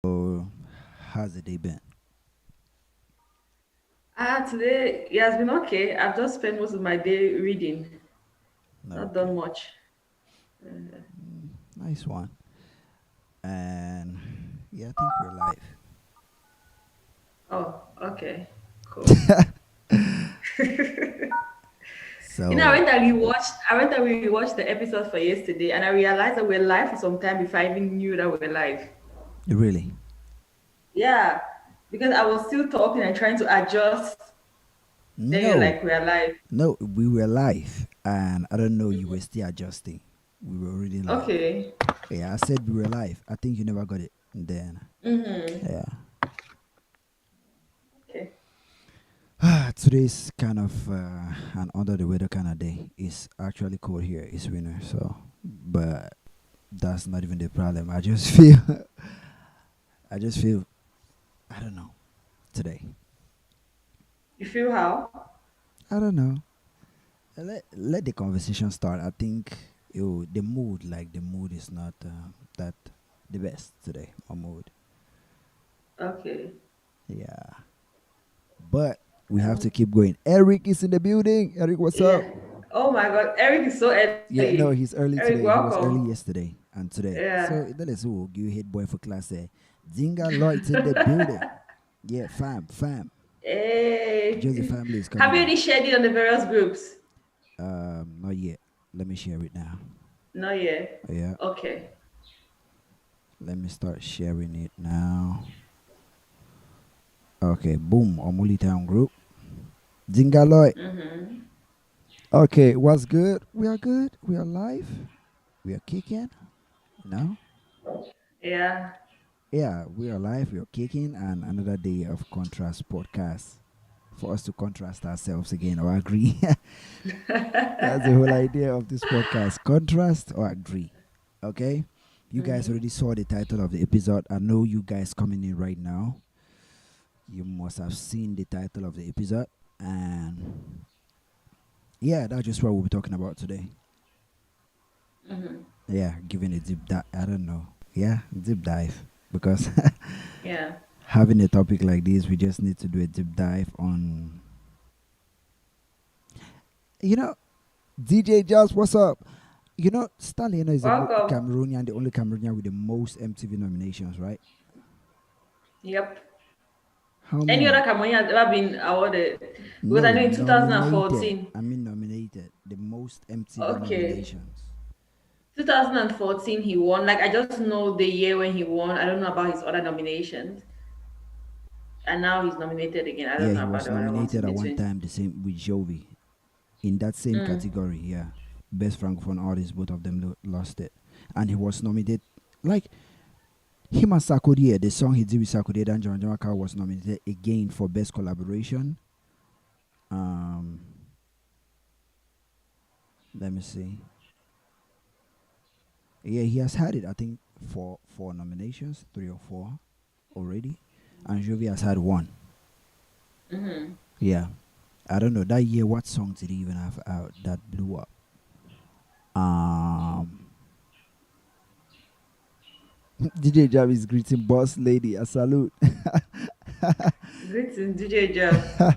So, how's the day been? Today it has been okay. I've just spent most of my day reading, not Okay, done much. nice one. And yeah, I think we're live. Oh, okay, cool. I So, went and rewatched. I went and rewatched the episode for yesterday, and I realized that we're live for some time before I even knew that we're live. really, Yeah, because I was still talking and trying to adjust. Then you're no, like, we're live. no, we were live, and I don't know, you were still adjusting. We were already live. Okay. Yeah, I said we were live. I think you never got it. Then, Mm-hmm. yeah. Okay. Today's kind of an under the weather kind of day. It's actually cold here. It's winter, so but that's not even the problem. I just feel, I just feel, I don't know today. You feel how? I don't know. Let the conversation start. I think the mood is not that the best today. My mood, Okay. yeah. But we have to Um, keep going. Eric is in the building. Eric, what's up? yeah. Oh my God, Eric is so Yeah, no, early. he's early Eric, today. He was early welcome. yesterday and today. Yeah. So that is who you hit boy for class. Zinga Lloyd's in the building. Yeah, fam. Just the Hey, family is have coming you in. already shared it on the various groups? Not yet. Let me share it now. Not yet. Yeah, Okay. let me start sharing it now. Okay, boom. Omuli Town Group. Zingaloy. Mm-hmm. Okay, what's good? We are good. We are live. We are kicking. No? Yeah. Yeah, we are live. We are kicking. And another day of Contrast podcast for us to contrast ourselves again or agree. That's the whole idea of this podcast. Contrast or agree. Okay? You guys Mm-hmm. already saw the title of the episode. I know you guys coming in right now. You must have seen the title of the episode. And yeah, that's just what we'll be talking about today. Mm-hmm. Yeah, giving a deep dive. I don't know. Yeah, deep dive. Because Yeah. having a topic like this, we just need to do a deep dive on. You know, DJ Jazz, what's up? You know, Stanley Enow is the Welcome. Cameroonian, the only Cameroonian with the most MTV nominations, right? Yep. How Any other many? Cameroonian has ever been awarded? Because I No, know in nominated. 2014. I mean, nominated. The most MTV Okay. nominations. 2014 he won. Like I just know the year when he won. I don't know about his other nominations. And now he's nominated again. I Yeah, don't he know about was the other ones nominated in at one between. time, the same with Jovi. In that same category, yeah. Best Francophone artist, both of them lost it. And he was nominated, like, him and Sarkodie, the song he did with Sarkodie and John Jamaica was nominated again for Best Collaboration. Um, Let me see. Yeah, he has had it, I think, for four nominations, three or four already. And Jovi has had one. Mm-hmm. Yeah. I don't know. That year, what song did he even have out that blew up? Um, DJ Jab is greeting boss lady. A salute. Greetings, DJ Job.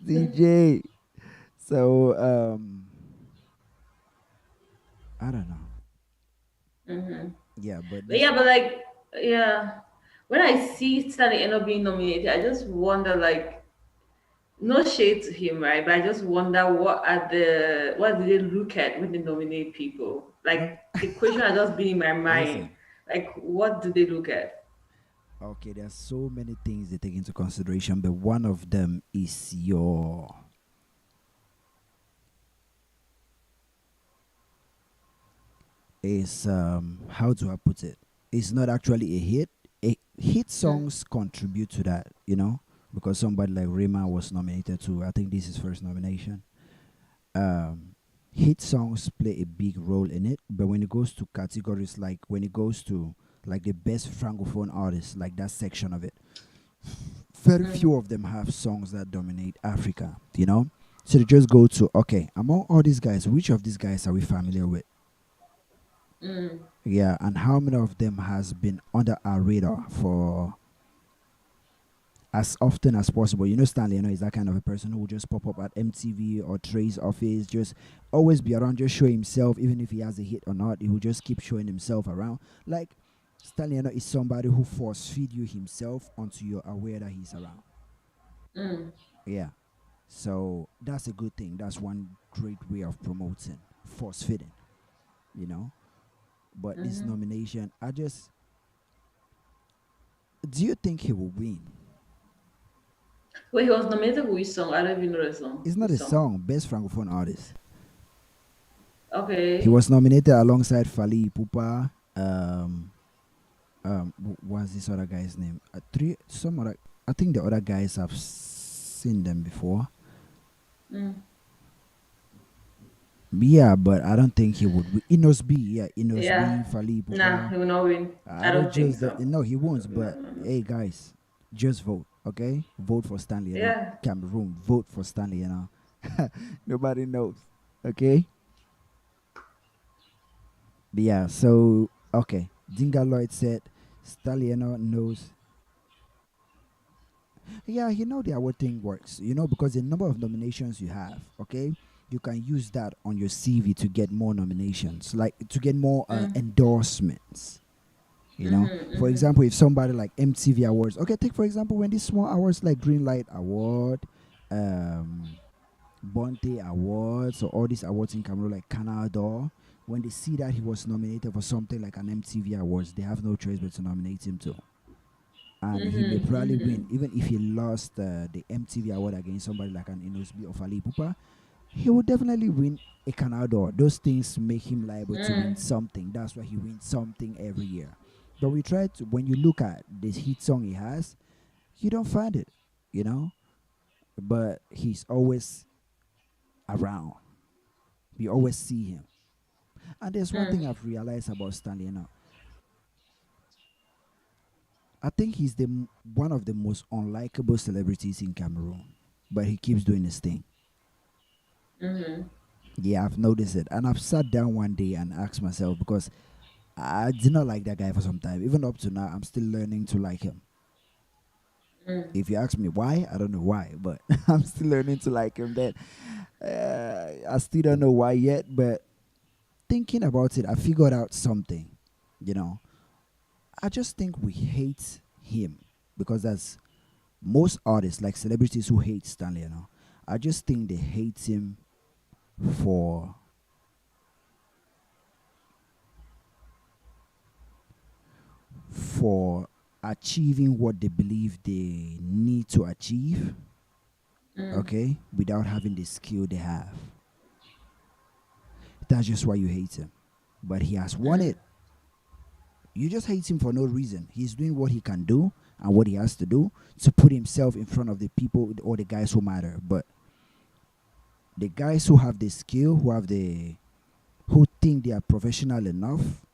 DJ. So, I don't know. Mm-hmm. Yeah, but But this. yeah, but like, yeah, when I see Stanley Enow being nominated, I just wonder, like, no shade to him, right? But I just wonder what do they look at when they nominate people? Uh, Like, the question has just been in my mind. Listen. Like, what do they look at? Okay, there's so many things they take into consideration, but one of them is how do I put it? It's not actually a hit. Hit Mm. songs contribute to that, because somebody like Rima was nominated too. I think this is first nomination. Um, Hit songs play a big role in it, but when it goes to categories like when it goes to like the best francophone artists, like that section of it, very Mm. few of them have songs that dominate Africa. So they just go to, okay, among all these guys, which of these guys are we familiar with? Mm. Yeah, and how many of them has been under our radar for as often as possible? You know, Stanley, is that kind of a person who will just pop up at MTV or Trey's office, just always be around, just show himself, even if he has a hit or not. He will just keep showing himself around. Like Stanley, is somebody who force feed you himself until you're aware that he's around. Mm. Yeah. So that's a good thing. That's one great way of promoting force feeding, you know. But this Mm-hmm. nomination, do you think he will win? Wait, he was nominated for which song? I don't even know the song. It's not Which a song? song, best francophone artist. He Okay. was nominated alongside Fali Ipupa. What's this other guy's name? Three, some other. I think the other guys have seen them before. Mm. Yeah, but I don't think he would. Inos B, yeah, Inos Yeah. B, Fali Nah, Ipupa. he will not win. I I don't don't think just so. no, he won't. No, But no, no. hey, guys, just vote, okay? Vote for Stanley. Yeah. Cameroon, vote for Stanley. Nobody knows, okay? But yeah, so okay. Dinga Lloyd said Stanley knows. Yeah, the award thing works. Because the number of nominations you have, okay, you can use that on your CV to get more nominations, like to get more Mm. endorsements. Mm-hmm. For Mm-hmm. example, if somebody like MTV Awards, okay, take for example when these small awards like Green Light Award, um, Bonte Awards, or all these awards in Cameroon like Canada, when they see that he was nominated for something like an MTV Awards, they have no choice but to nominate him too. And he may Mm-hmm. probably Mm-hmm. win, even if he lost the MTV Award against somebody like an Inosbi or Fali Pupa. He will definitely win a Canada. Those things make him liable to win Mm. something. That's why he wins something every year. But we try to, when you look at this hit song he has, you don't find it, you know. But he's always around. We always see him. And there's one Mm. thing I've realized about Stanley now. I think he's one of the most unlikable celebrities in Cameroon, but he keeps doing his thing. Mm-hmm. Yeah, I've noticed it, and I've sat down one day and asked myself because I did not like that guy for some time. Even up to now, I'm still learning to like him. Mm. If you ask me why, I don't know why, but I'm still learning to like him. Then I still don't know why yet, but thinking about it, I figured out something. You know, I just think we hate him because that's most artists, like celebrities who hate Stanley. I just think they hate him for for achieving what they believe they need to achieve, Mm. okay, without having the skill they have. That's just why you hate him. But he has won Mm. it. You just hate him for no reason. He's doing what he can do and what he has to do to put himself in front of the people or the guys who matter. But the guys who have the skill, who think they are professional enough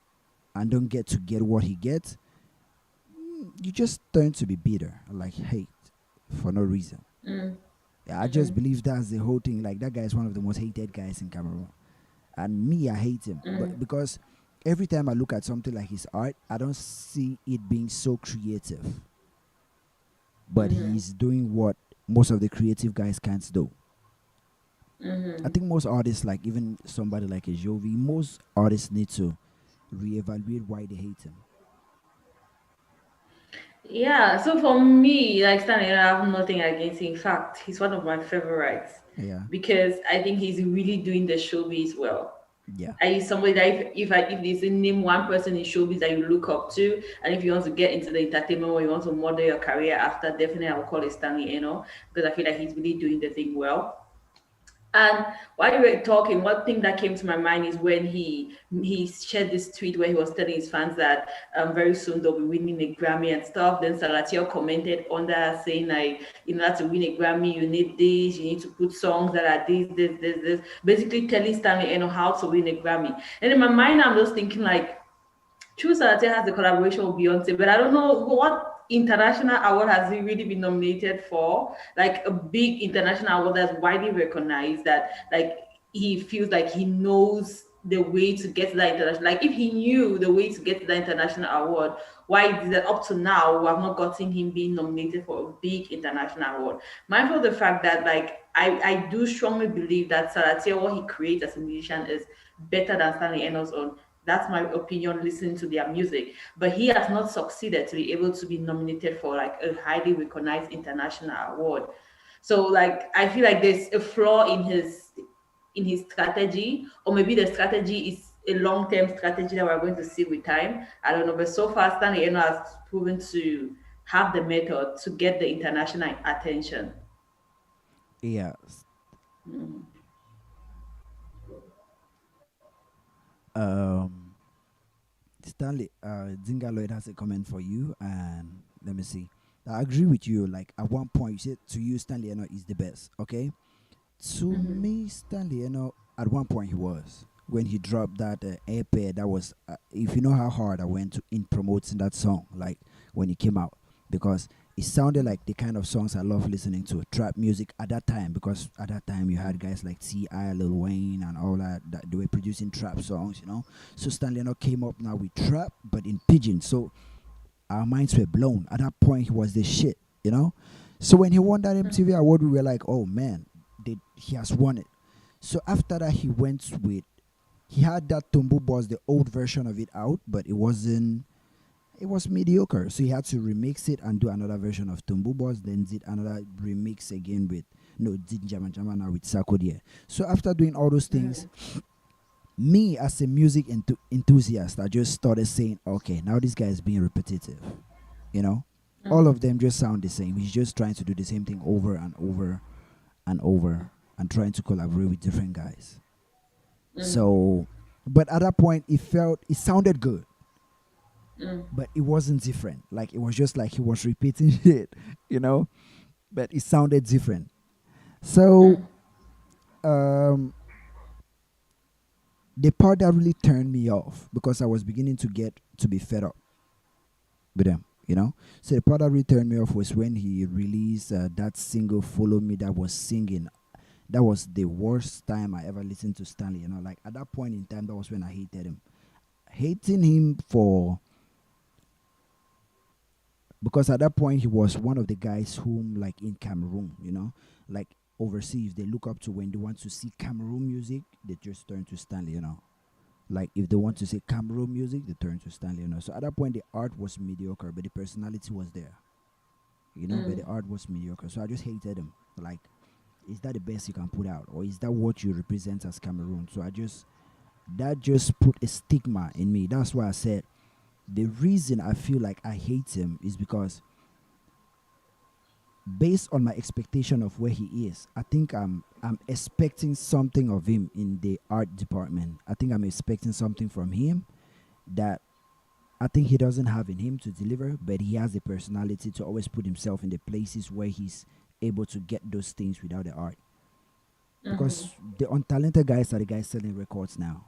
and don't get what he gets, you just turn to be bitter, like hate for no reason. Mm. Yeah, I Mm-hmm. just believe that's the whole thing. Like that guy is one of the most hated guys in Cameroon, and me, I hate him. Mm. But because every time I look at something like his art, I don't see it being so creative. But Mm-hmm. he's doing what most of the creative guys can't do. I Mm-hmm. think most artists, like even somebody like a Jovi, most artists need to reevaluate why they hate him. Yeah, so for me, like Stanley, I have nothing against him. In fact, he's one of my favorites Yeah, because I think he's really doing the showbiz well. yeah, I is somebody that if there's a name one person in showbiz that you look up to, and if you want to get into the entertainment or you want to model your career after, definitely I will call it Stanley Enow because I feel like he's really doing the thing well. And while you were talking, one thing that came to my mind is when he shared this tweet where he was telling his fans that very soon they'll be winning a Grammy and stuff. Then Salatiel commented on that saying like, to win a Grammy, you need this, you need to put songs that are this, basically telling Stanley how to win a Grammy. And in my mind, I'm just thinking like, True Salate has a collaboration with Beyonce, but I don't know what international award has he really been nominated for. Like a big international award that's widely recognized that like he feels like he knows. the way to get that international. Like if he knew the way to get that international award, why did that up to now we have not gotten him being nominated for a big international award? Mindful of the fact that like I do strongly believe that Salatia, what he creates as a musician is better than Stanley Enow's own. That's my opinion listening to their music. But he has not succeeded to be able to be nominated for like a highly recognized international award. So like I feel like there's a flaw in his strategy, or maybe the strategy is a long-term strategy that we're going to see with time. I don't know, but so far Stanley Eno has proven to have the method to get the international attention. Yeah. Um, Stanley, Zinga Lloyd has a comment for you, and let me see. I agree with you. Like at one point, you said to you, Stanley Eno is the best. Okay, to me, Stanley Eno at one point he was when he dropped that EP. That was, if you know how hard I went to, in promoting that song, like when it came out, because it sounded like the kind of songs I love listening to, trap music at that time. Because at that time you had guys like T.I., Lil Wayne, and all that, that they were producing trap songs, you know. So Stanley Eno came up now with trap, but in pidgin. So our minds were blown. At that point, he was the shit, you know. So when he won that MTV award, we were like, oh man, he has won it. So after that, he had that Tumbu Boss, the old version of it out, but it was mediocre. So he had to remix it and do another version of Tumbu Boss, then did another remix again with, no, did Jama Jama now with Sarkodie. So after doing all those things, me as a music enthusiast, I just started saying, okay, now this guy is being repetitive, you know. All of them just sound the same. He's just trying to do the same thing over and over and over, and trying to collaborate with different guys. So, but at that point, it sounded good, but it wasn't different. Like it was just like he was repeating it, you know. But it sounded different. So, um, the part that really turned me off, because I was beginning to get to be fed up with them, you know. So the part that really turned me off was when he released that single "Follow Me" that was singing. That was the worst time I ever listened to Stanley. You know, like at that point in time, that was when I hated him. Hating him for, because at that point he was one of the guys whom, like in Cameroon, you know, like overseas, they look up to. When they want to see Cameroon music, they just turn to Stanley. You know, like if they want to see Cameroon music, they turn to Stanley. You know, so at that point the art was mediocre, but the personality was there. You know, but the art was mediocre. So I just hated him. Like, is that the best you can put out, or is that what you represent as Cameroon? So that just put a stigma in me. That's why I said the reason I feel like I hate him is because, based on my expectation of where he is, I think I'm expecting something of him in the art department. I think I'm expecting something from him that I think he doesn't have in him to deliver, but he has the personality to always put himself in the places where he's able to get those things without the art. Because the untalented guys are the guys selling records now.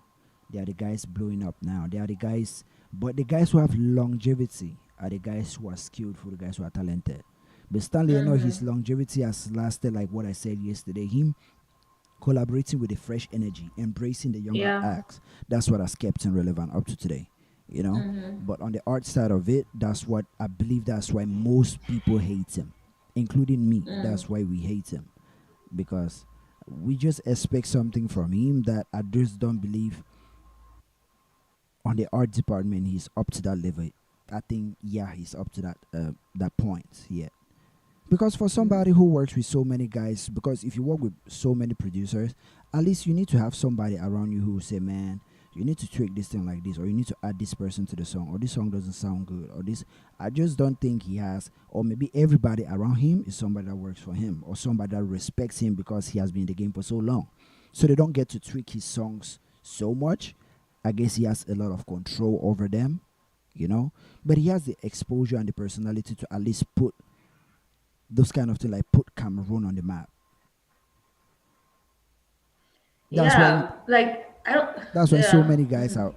They are the guys blowing up now. They are the guys, but the guys who have longevity are the guys who are skillful, the guys who are talented. But Stanley, I know his longevity has lasted, like what I said yesterday. Him collaborating with a fresh energy, embracing the younger Yeah. acts. That's what has kept him relevant up to today. You know, but on the art side of it, that's what I believe. That's why most people hate him, including me. That's why we hate him, because we just expect something from him that I just don't believe on the art department he's up to that level. I think, yeah, he's up to that point. Yeah. Because for somebody who works with so many guys, because if you work with so many producers, at least you need to have somebody around you who say, man, you need to tweak this thing like this, or you need to add this person to the song, or this song doesn't sound good, or this. I just don't think he has, or maybe everybody around him is somebody that works for him, or somebody that respects him because he has been in the game for so long. So they don't get to tweak his songs so much. I guess he has a lot of control over them, you know. But he has the exposure and the personality to at least put those kind of things, like put Cameroon on the map. That's why Yeah. Like I don't. that's why so Yeah. many guys are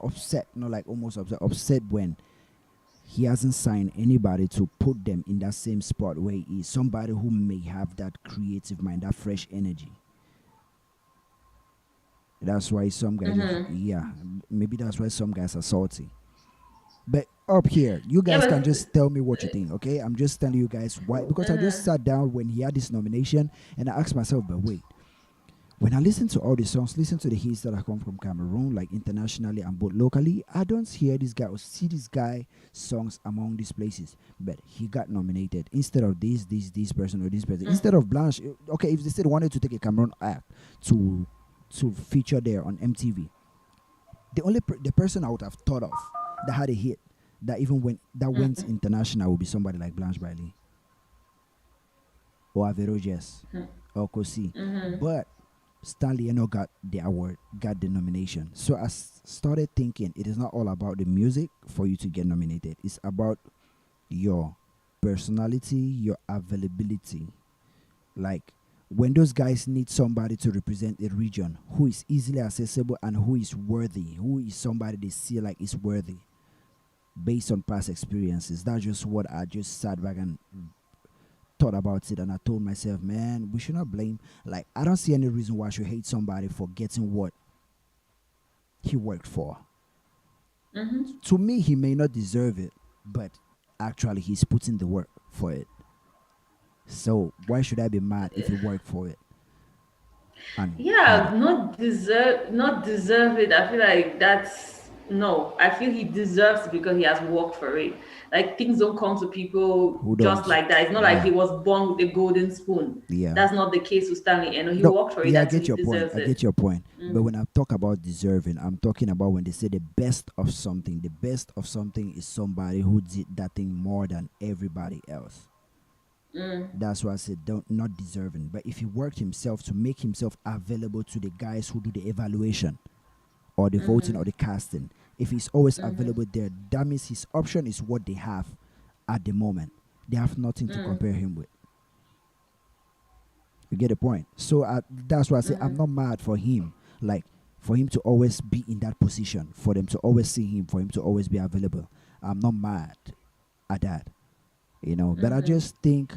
upset, not like almost upset when he hasn't signed anybody to put them in that same spot where he is. Somebody who may have that creative mind, that fresh energy. That's why some guys just, Mm-hmm. yeah, maybe that's why some guys are salty. But up here, you Yeah, guys can but just tell me what you think, okay? I'm just telling you guys why. Because I just sat down when he had this nomination and I asked myself, but wait, when I listen to all the songs, listen to the hits that have come from Cameroon, like internationally and both locally, I don't hear this guy or see this guy songs among these places. But he got nominated instead of this person or this person. Instead of Blanche, okay, if they said wanted to take a Cameroon act to feature there on MTV, the person I would have thought of that had a hit that even went international would be somebody like Blanche Bailey or Avero Jess or Kosi. But Stanley Enow got the award, got the nomination. So I started thinking it is not all about the music for you to get nominated. It's about your personality, your availability. Like when those guys need somebody to represent a region who is easily accessible and who is worthy, who is somebody they see like is worthy based on past experiences. That's just what I just sat back and thought about it, and I told myself, man, we should not blame. Like, I don't see any reason why I should hate somebody for getting what he worked for. To me, he may not deserve it, but actually, he's putting the work for it. So why should I be mad if he worked for it and had yeah, it? not deserve it. I feel like that's no. I feel he deserves it because he has worked for it. Like things don't come to people Who just don't? like that. It's not like Yeah, he was born with a golden spoon. yeah. That's not the case with Stanley. And he No, worked for it, yeah, I and so get he your point. deserves I get it. your point. But Mm. when I talk about deserving, I'm talking about when they say the best of something. The best of something is somebody who did that thing more than everybody else. That's why I said don't not deserving. But if he worked himself to make himself available to the guys who do the evaluation or the voting or the casting, if he's always available there, that means his option is what they have at the moment. They have nothing to compare him with. You get the point. So that's why I say I'm not mad for him. Like for him to always be in that position, for them to always see him, for him to always be available. I'm not mad at that, But I just think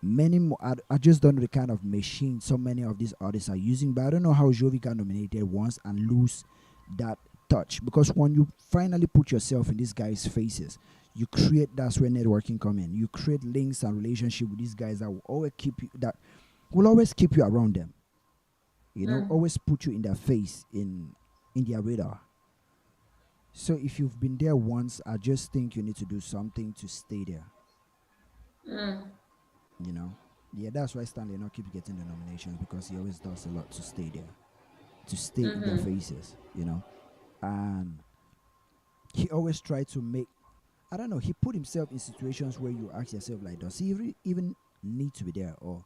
many more. I just don't know the kind of machine so many of these artists are using. But I don't know how Jovi got nominated once and lose that touch, because when you finally put yourself in these guys' faces, you create. That's where networking come in. You create links and relationship with these guys that will always keep you. That will always keep you around them. Always put you in their face, in their radar. So if you've been there once, I just think you need to do something to stay there. You know, yeah, that's why Stanley not keeps getting the nominations, because he always does a lot to stay there, to stay in their faces. And he always try to make. I don't know. He put himself in situations where you ask yourself, like, does he even need to be there, or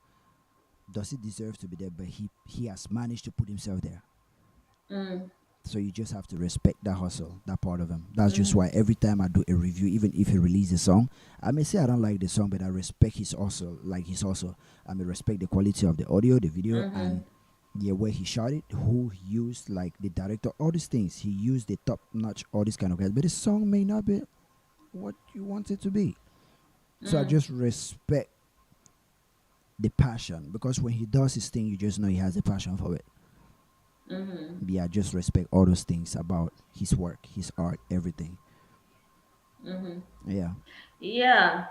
does he deserve to be there? But he has managed to put himself there. So you just have to respect that hustle, that part of him. That's just why every time I do a review, even if he releases a song, I may say I don't like the song, but I respect his hustle. Like his hustle, I may respect the quality of the audio, the video, and yeah, where he shot it, who he used, like the director, all these things. He used the top notch, all these kind of guys. But the song may not be what you want it to be. So I just respect the passion, because when he does his thing, you just know he has a passion for it. Yeah, just respect all those things about his work, his art, everything. Yeah. Yeah,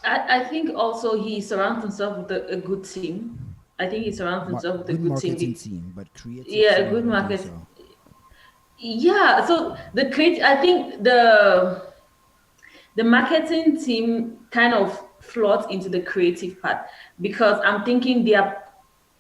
I think also he surrounds himself with a good team. I think he surrounds himself with a Good good team. marketing team, but creative Yeah, a team, I good don't think market. so. Yeah, so I think the marketing team kind of floods into the creative part, because I'm thinking they are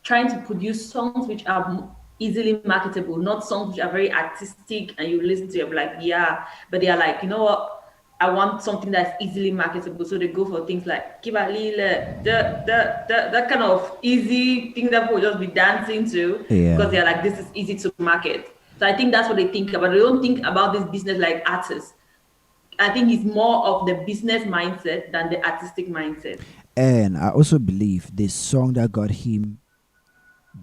trying to produce songs which are easily marketable, not songs which are very artistic and you listen to it like, yeah, but they are like, you know what? I want something that's easily marketable. So they go for things like Kiba Lile, that kind of easy thing that people will just be dancing to, Yeah. because they're like, this is easy to market. So I think that's what they think about. They don't think about this business like artists. I think it's more of the business mindset than the artistic mindset. And I also believe the song that got him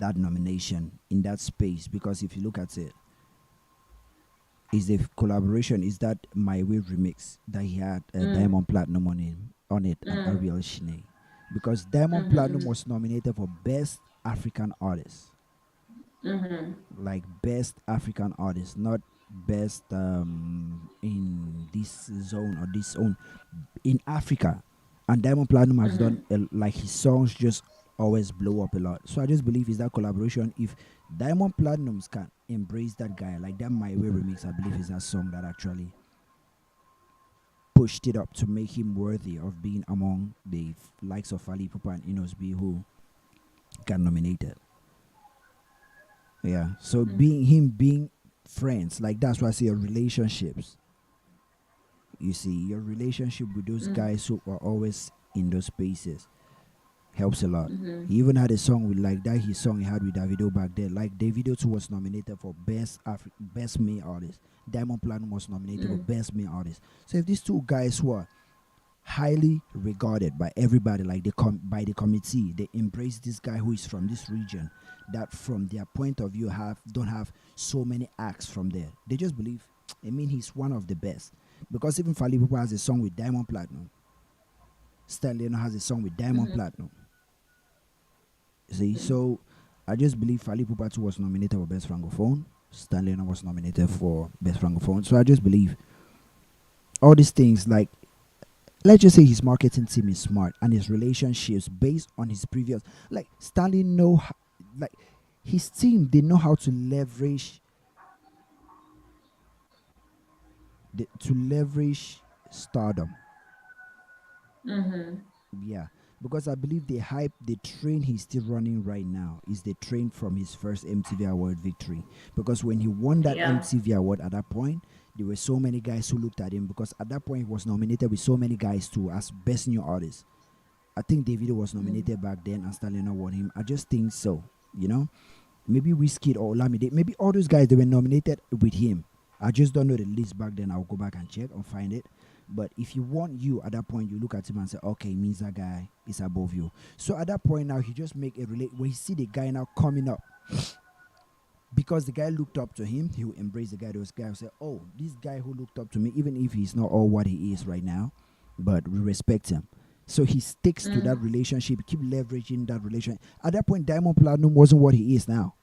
that nomination in that space, because if you look at it, is the collaboration, is that My Way remix that he had Diamond Platinum on it and Ariel Shine. Because Diamond Platinum was nominated for Best African Artist. like best African artist, not best in this zone or this zone in Africa. And Diamond Platinum has done like his songs just always blow up a lot. So I just believe is that collaboration. If Diamond Platinums can embrace that guy, like that My Way remix, I believe is that song that actually pushed it up to make him worthy of being among the likes of Ali Pupa and Inosby who got nominated. Yeah. So being friends, like that's why I say your relationships. You see, your relationship with those guys who are always in those spaces helps a lot. He even had a song with like that his song he had with Davido back then. Like Davido too was nominated for best male artist. Diamond Platinum was nominated for best male artist. So if these two guys who are highly regarded by everybody, like by the committee, they embrace this guy who is from this region, that from their point of view don't have so many acts from there. They just believe, I mean, he's one of the best. Because even Fally Ipupa has a song with Diamond Platinum. Stanley Enow has a song with Diamond Platinum. See, so I just believe Fally Ipupa too was nominated for Best Francophone. Stanley Enow was nominated for Best Francophone. So I just believe all these things, like, let's just say his marketing team is smart and his relationships based on his previous, like Stanley like his team, they know how to leverage stardom. Yeah, because I believe the train he's still running right now is the train from his first MTV Award victory. Because when he won that Yeah. MTV Award at that point, there were so many guys who looked at him, because at that point he was nominated with so many guys too as best new artist. I think Davido was nominated back then and Stanley won him. I just think so, you know. Maybe Wizkid or Olamide, maybe all those guys, they were nominated with him. I just don't know the list back then. I'll go back and check and find it. But if you want you at that point, you look at him and say, okay, it means that guy is above you. So at that point now, he just make a relate. When he see the guy now coming up, because the guy looked up to him, he will embrace the guy. Those guys will say, oh, this guy who looked up to me, even if he's not all what he is right now, but we respect him. So he sticks to that relationship, keep leveraging that relationship. At that point, Diamond Platinum wasn't what he is now.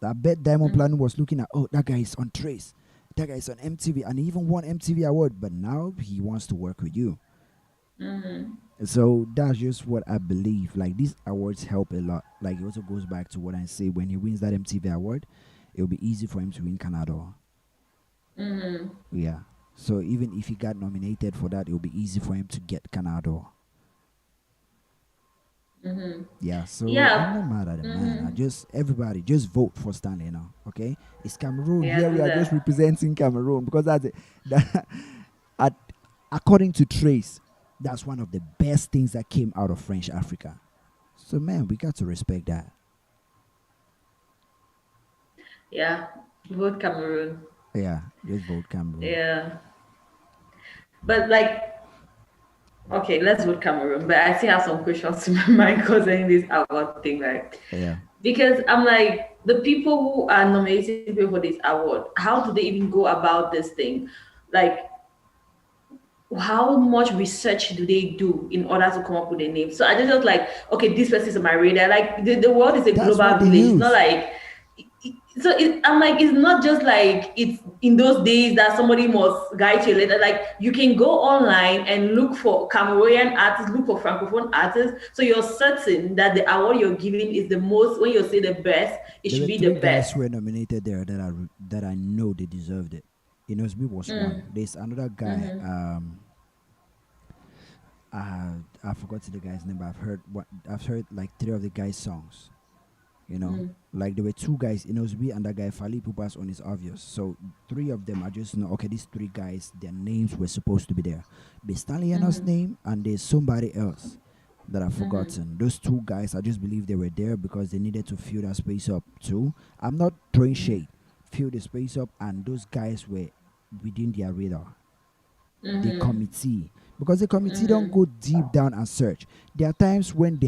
I bet Diamond Platinum was looking at, oh, that guy is on Trace. That guy is on MTV, and he even won MTV Award, but now he wants to work with you. So that's just what I believe. Like, these awards help a lot. Like, it also goes back to what I say, when he wins that MTV Award, it'll be easy for him to win Canada. Yeah. So even if he got nominated for that, it'll be easy for him to get Canada. Yeah, so I'm Yeah. not mad at it, man. Everybody just vote for Stanley now, okay? It's Cameroon. Yeah, Here we do are just that. representing Cameroon, because that's it. That, at, according to Trace, that's one of the best things that came out of French Africa. So man, we got to respect that. Yeah. Vote Cameroon. Yeah, just vote Cameroon. Yeah. But like, okay, let's vote Cameroon. But I still have some questions to my mind concerning this award thing, right? Yeah, Because I'm like, the people who are nominating people for this award, how do they even go about this thing? Like, how much research do they do in order to come up with a name? So I just felt like, okay, this person is on my radar. Like the world is a that's what global they village. It's not use. like I'm like, it's not just like it's in those days that somebody must guide you later. Like you can go online and look for Cameroonian artists, look for francophone artists. So you're certain that the award you're giving is the most. When you say the best, it There should were be the three guys best. who were nominated there that I know they deserved it. Inosby was one. There's another guy. I forgot the guy's name, but I've heard like three of the guy's songs. You know, like there were two guys, Inosby and that guy Fally Pupas on is obvious. So three of them, I just know, okay, these three guys, their names were supposed to be there. There's Stanley Enow's name and there's somebody else that I've forgotten. Those two guys, I just believe they were there because they needed to fill that space up too. I'm not throwing shade. Fill the space up, and those guys were within their radar. The committee, because the committee don't go deep down and search. There are times when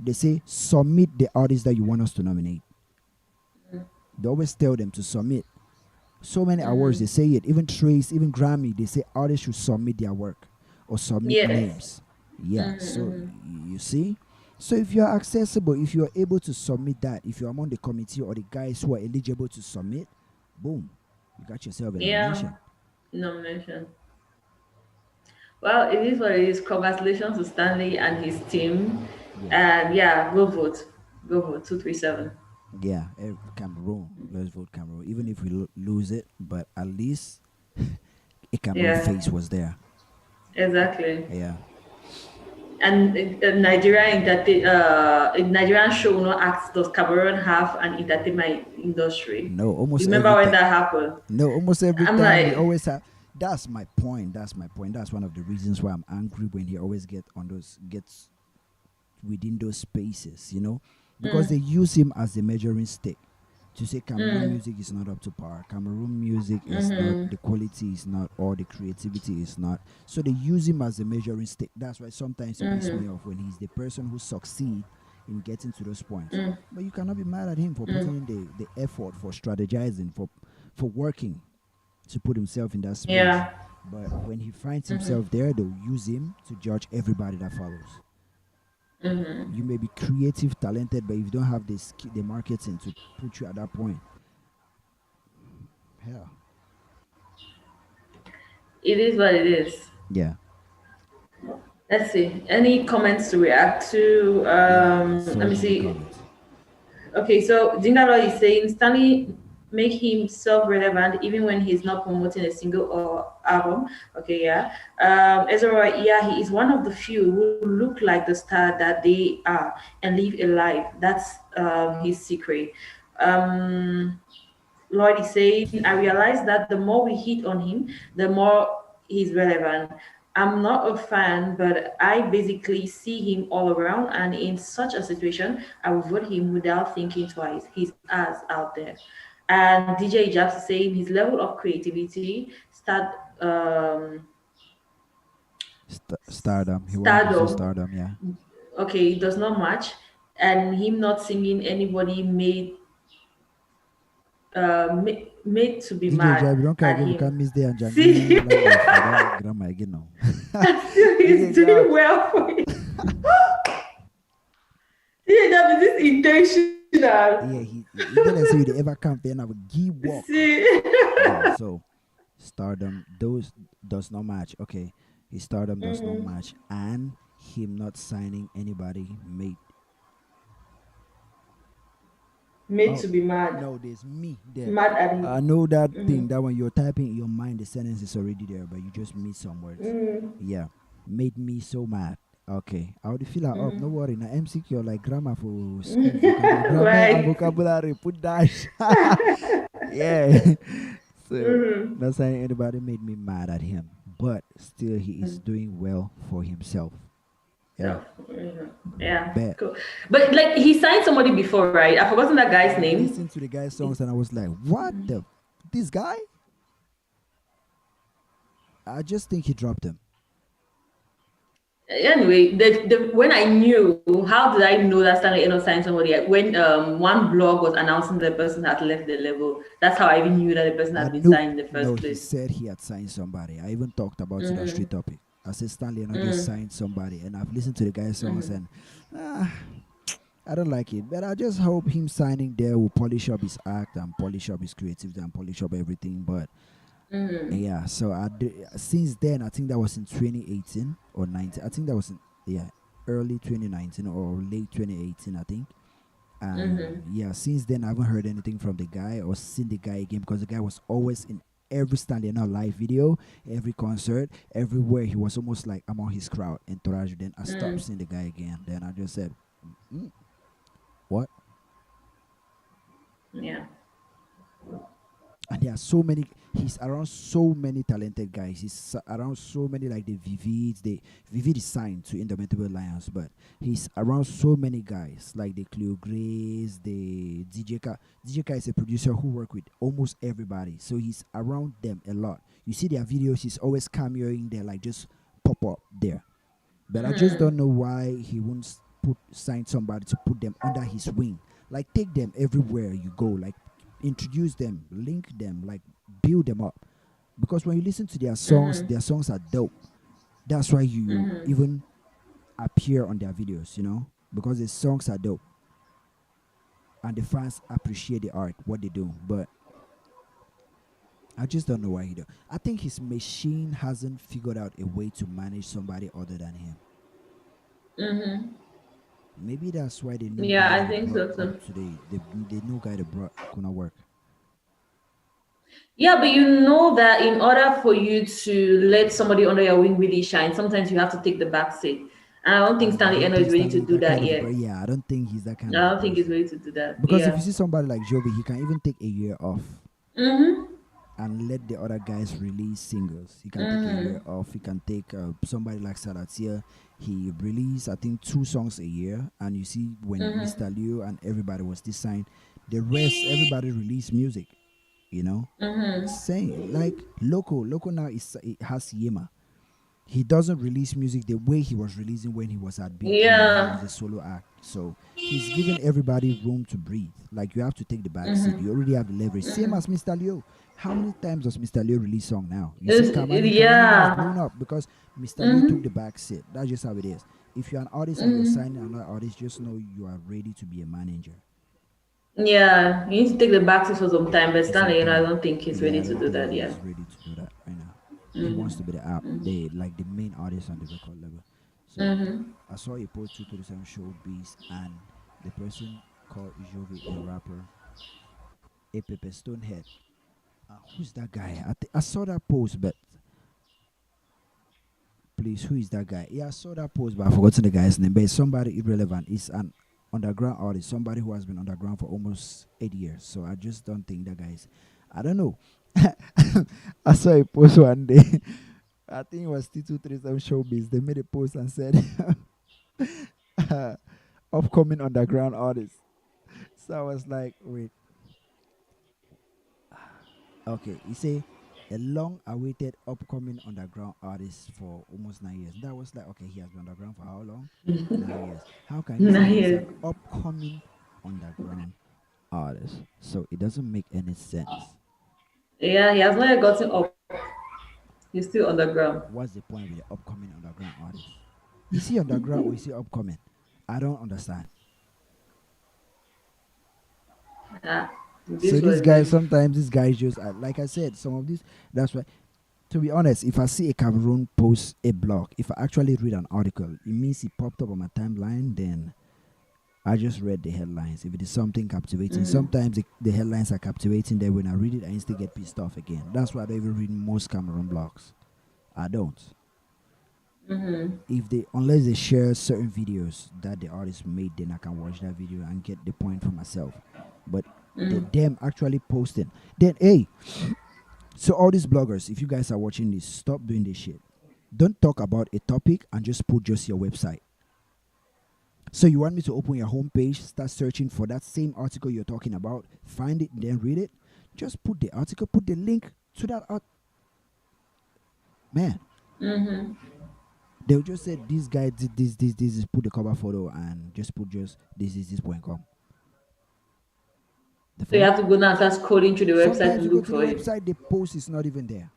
they say submit the artists that you want us to nominate. They always tell them to submit. So many awards they say it. Even Trace, even Grammy, they say artists should submit their work or submit Yes. names. Yeah, so you see, So if you're accessible, if you're able to submit that, if you're among the committee or the guys who are eligible to submit, boom, you got yourself a Yeah, nomination. nomination. Well, it is what it is. Congratulations to Stanley and his team. Yeah, And yeah, go vote. Go vote 237. yeah. Cameroon, let's vote Cameroon. Even if we lose it, but at least a Cameroon Yeah, face was there. exactly. Yeah. And a Nigerian show will not ask, does Cameroon have an entertainment industry? No, almost Remember every when time. that happened? No, almost every I'm time he like, always have. That's my point. That's my point. That's one of the reasons why I'm angry when he always gets within those spaces. Because they use him as a measuring stick to say Cameroon music is not up to par. Cameroon music is not, the quality is not, or the creativity is not. So they use him as a measuring stick. That's why sometimes it pisses me off when he's the person who succeed in getting to those points. But you cannot be mad at him for putting in the effort, for strategizing, for working to put himself in that space. yeah. But when he finds himself there, they'll use him to judge everybody that follows. You may be creative, talented, but if you don't have the marketing to put you at that point, hell, It is what it is. yeah, Let's see. Any comments to react to? yeah. Let So me many see. comments. Okay, so Jingalo is saying Stanley make himself relevant even when he's not promoting a single or album. Okay, yeah. Ezra, yeah, he is one of the few who look like the star that they are and live a life. That's his secret. Um, Lloyd is saying, I realize that the more we hit on him, the more he's relevant. I'm not a fan, but I basically see him all around, and in such a situation, I will vote him without thinking twice. His ass out there. And DJ Jabs is saying his level of creativity, Stardom. He wanted to say stardom, stardom. Yeah. okay, does not match. And him not singing anybody made to be DJ mad Jab, don't care at if you him. can miss the See, Anjani language for that grammar again now. still he's DJ Jab. doing well for it. Yeah, that is intentional. Yeah, he didn't say they ever campaign of a gee walk. See, Yeah, so stardom those does not match. Okay, his stardom does not match, and him not signing anybody made. made Oh to be mad, no, there's me there. mad at I him. know that thing that when you're typing in your mind, the sentence is already there, but you just miss some words. Yeah, made me so mad. Okay, I would fill her up. No worry. Now MCQ like grammar for school vocabulary, grammar and Right. vocabulary. Put dash. Yeah. So not saying anybody made me mad at him, but still he is doing well for himself. Yeah, So, yeah, bet. cool. But like he signed somebody before, right? I've forgotten that guy's I name. listened to the guy's songs and I was like, what the? This guy? I just think he dropped him. Anyway, when I knew, how did I know that Stanley Enow signed somebody? When one blog was announcing the person had left the level. That's how I even knew that the person I had been knew. signed in the No, first he place. said he had signed somebody. I even talked about it on Street Topic. I said Stanley and I just signed somebody, and I've listened to the guy's songs and ah, I don't like it. But I just hope him signing there will polish up his act and polish up his creativity and polish up everything. But yeah, so since then I think that was in 2018 or 19. I think that was in early 2019 or late 2018. I think. And yeah, since then I haven't heard anything from the guy or seen the guy again because the guy was always in every Stanley Enow live video, every concert, everywhere. He was almost like among his crowd, entourage. Then I stopped seeing the guy again. Then I just said, what? Yeah. And there are so many. He's around so many talented guys. He's around so many like the Vivid. The Vivid is signed to Indomitable Lions, but he's around so many guys like the Cleo Grace, the DJ Ka. DJ Ka is a producer who work with almost everybody, so he's around them a lot. You see their videos. He's always cameoing there, like just pop up there. But I just don't know why he won't sign somebody to put them under his wing. Like take them everywhere you go. Like introduce them, link them, like build them up. Because when you listen to their songs are dope. That's why you even appear on their videos. because his songs are dope and the fans appreciate the art, what they do. But I just don't know why he do. I think his machine hasn't figured out a way to manage somebody other than him. Maybe that's why the new Yeah, guy I he think brought so up too. today, the new guy that brought gonna work. Yeah, but you know that in order for you to let somebody under your wing really shine, sometimes you have to take the back seat. And I don't think And I Stanley don't Eno is think ready to Stanley do that kind that of a yet. yeah, I don't think he's that I kind of a don't think he's person. ready to do that. Because if you Yeah. see somebody like Jovi, he can even take a year off Mm-hmm. and let the other guys release singles. He can take a year off. He can take somebody like Salatia. He released, I think, 2 songs a year. And you see, when Mr. Leo and everybody was this signed, the rest, everybody released music. You know, saying like local now is it has Yema. He doesn't release music the way he was releasing when he was at Big G and he was Yeah. a solo act. So he's giving everybody room to breathe. Like you have to take the back seat. You already have the leverage. Same as Mr. Leo. How many times does Mr. Leo release song now? You see Kamani. Kamani now has blown Yeah. up because Mr. Leo took the back seat. That's just how it is. If you're an artist and you're signing another artist, just know you are ready to be a manager Yeah. You need to take the back seat for some time, but for some Stanley, I time. don't think he's Yeah, ready I to don't do think that yet. he's ready to do that right now. He wants to be the app, like the main artist on the record level. So I saw a post 237 showbiz and the person called Jovi a rapper, a Pepe Stonehead. Who's that guy? I saw that post, but please, who is that guy? Yeah, I saw that post, but I forgotten the guy's name. But it's somebody irrelevant. It's an underground artist, somebody who has been underground for almost 8 years. So I just don't think that guy is. I don't know. I saw a post one day. I think it was T237 Showbiz. They made a post and said, upcoming underground artist. So I was like, wait, okay. He say a long-awaited upcoming underground artist for almost 9 years. That was like, okay, he has been underground for how long? 9 years. How can you say he's Nice. an upcoming underground artist? So it doesn't make any sense. Yeah, he has not yet gotten up. He's still underground. What's the point with the upcoming underground artist? Is he underground or is he upcoming? I don't understand. Ah, So this these was guys, this. sometimes these guys just, like I said, some of these. That's why. To be honest, if I see a Cameroon post a blog, if I actually read an article, it means it popped up on my timeline. Then I just read the headlines. If it is something captivating, sometimes the headlines are captivating. Then when I read it, I instantly get pissed off again. That's why I don't even read most Cameroon blogs. I don't. If they unless they share certain videos that the artist made, then I can watch that video and get the point for myself. But them actually posting, then hey, so all these bloggers, if you guys are watching this, stop doing this shit. Don't talk about a topic and just put just your website. So you want me to open your homepage, start searching for that same article you're talking about, find it, then read it? Just put the article, put the link to that art. Man, they'll just say this guy did this, put the cover photo and just put just this point com. The So you fuck? have to go now and start scrolling through the website to Sometimes you go look to the for it. website, the post is not even there.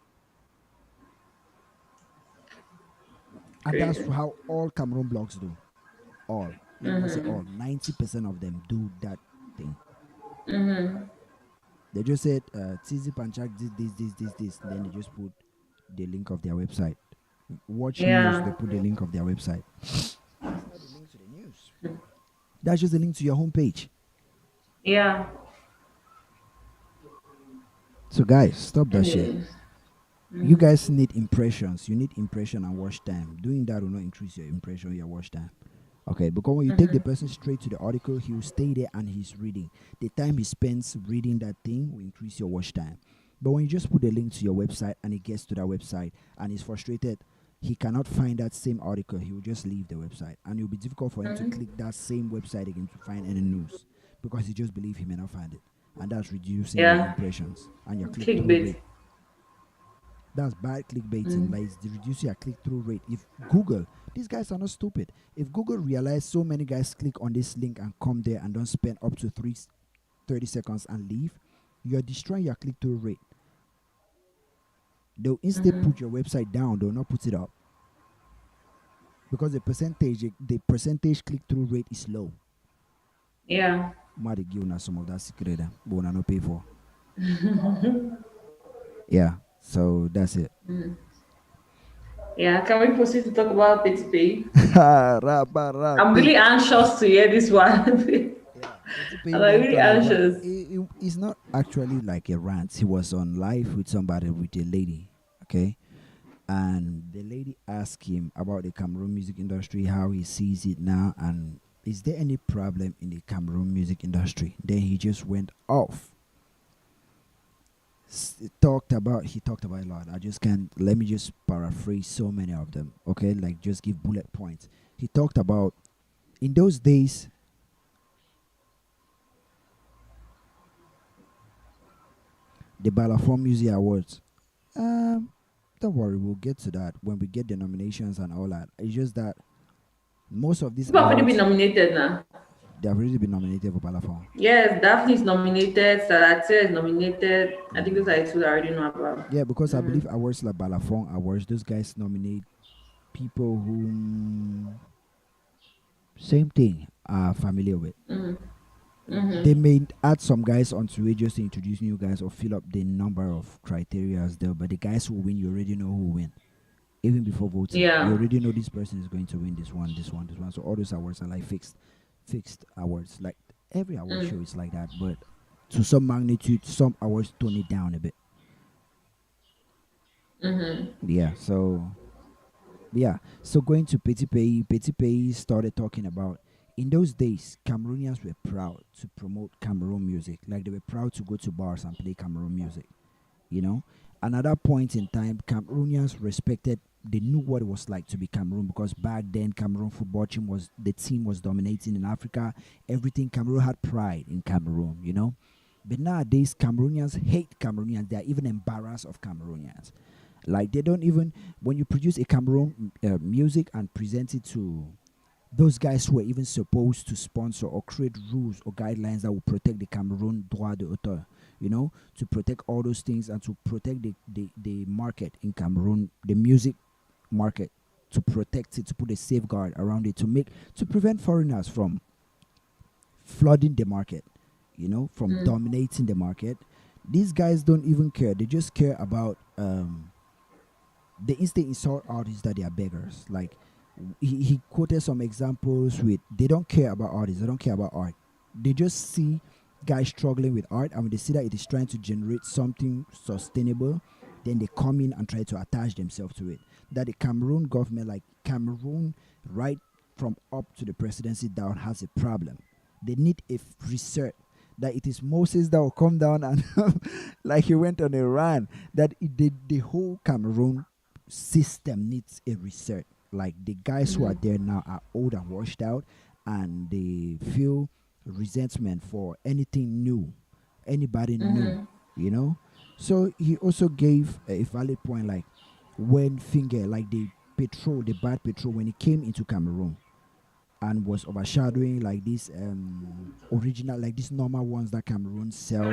And that's Crazy. how all Cameroon blogs do. All. Let me not say all. 90% of them do that thing. They just said Tizi Panchak did this. Then they just put the link of their website. Watch news, they Yeah. put the link of their website. That's not the link to the news. That's just the link to your homepage. Yeah. So guys, stop that shit. Anyways. You guys need impressions. You need impression and watch time. Doing that will not increase your impression or your watch time. Okay, because when you take the person straight to the article, he will stay there and he's reading. The time he spends reading that thing will increase your watch time. But when you just put a link to your website and he gets to that website and he's frustrated, he cannot find that same article. He will just leave the website. And it will be difficult for him to click that same website again to find any news because he just believes he may not find it. And that's reducing your Yeah. impressions and your click-through Clickbait. rate. That's bad clickbaiting. Like it's reducing your click-through rate. If Google, these guys are not stupid. If Google realize so many guys click on this link and come there and don't spend up to 30 seconds and leave, you're destroying your click-through rate. They'll instead put your website down. They'll not put it up because the percentage click through rate is low. Yeah. Might give us some of that secret, but we not pay for. Yeah, so that's it. Yeah. Can we proceed to talk about Petit? Rabara, I'm really anxious to hear this one. yeah, Petit I'm like went really on a rant. anxious. It's not actually like a rant. He was on live with somebody, with a lady, okay? And the lady asked him about the Cameroon music industry, how he sees it now, and is there any problem in the Cameroon music industry? Then he just went off. He talked about a lot. I just can't. Let me just paraphrase so many of them. Okay, like just give bullet points. He talked about in those days the Balafon Music Awards. Um, don't worry, we'll get to that when we get the nominations and all that. It's just that most of these People have already been awards nominated now. they have already been nominated for Balafon. Yes, Daphne is nominated. Salatia is nominated. I think those are the two I already know about. Yeah, because I believe awards like Balafon awards, those guys nominate people whom same thing are familiar with. They may add some guys onto it just to introduce new guys or fill up the number of criteria as there, but the guys who win, you already know who win. Even before voting, you Yeah. already know this person is going to win this one, this one, this one. So all those awards are like fixed awards. Like every award show is like that, but to some magnitude, some awards tone it down a bit. Yeah. So going to Petit Pay started talking about in those days Cameroonians were proud to promote Cameroon music. Like they were proud to go to bars and play Cameroon music. You know, and at that point in time, Cameroonians respected. They knew what it was like to be Cameroon because back then Cameroon football team was dominating in Africa. Everything Cameroon had pride in Cameroon. You know, but nowadays Cameroonians hate Cameroonians. They are even embarrassed of Cameroonians. Like they don't even when you produce a Cameroon music and present it to those guys who were even supposed to sponsor or create rules or guidelines that will protect the Cameroon droit d'auteur, to protect all those things and to protect the market in Cameroon, the music market, to protect it, to put a safeguard around it, to prevent foreigners from flooding the market, from dominating the market. These guys don't even care. They just care about the instant insult artists that they are beggars. Like he quoted some examples with they don't care about artists, they don't care about art. They just see guys struggling with art, and when they see that it is trying to generate something sustainable, then they come in and try to attach themselves to it. That the Cameroon government, like Cameroon, right from up to the presidency down, has a problem. They need a research that it is Moses that will come down and like he went on a run that the whole Cameroon system needs a reset. Like the guys who are there now are old and washed out, and they feel resentment for anything new, anybody new, you know. So he also gave a valid point, like when Finger, like the bad petrol, when it came into Cameroon and was overshadowing like this original, like these normal ones that Cameroon sell.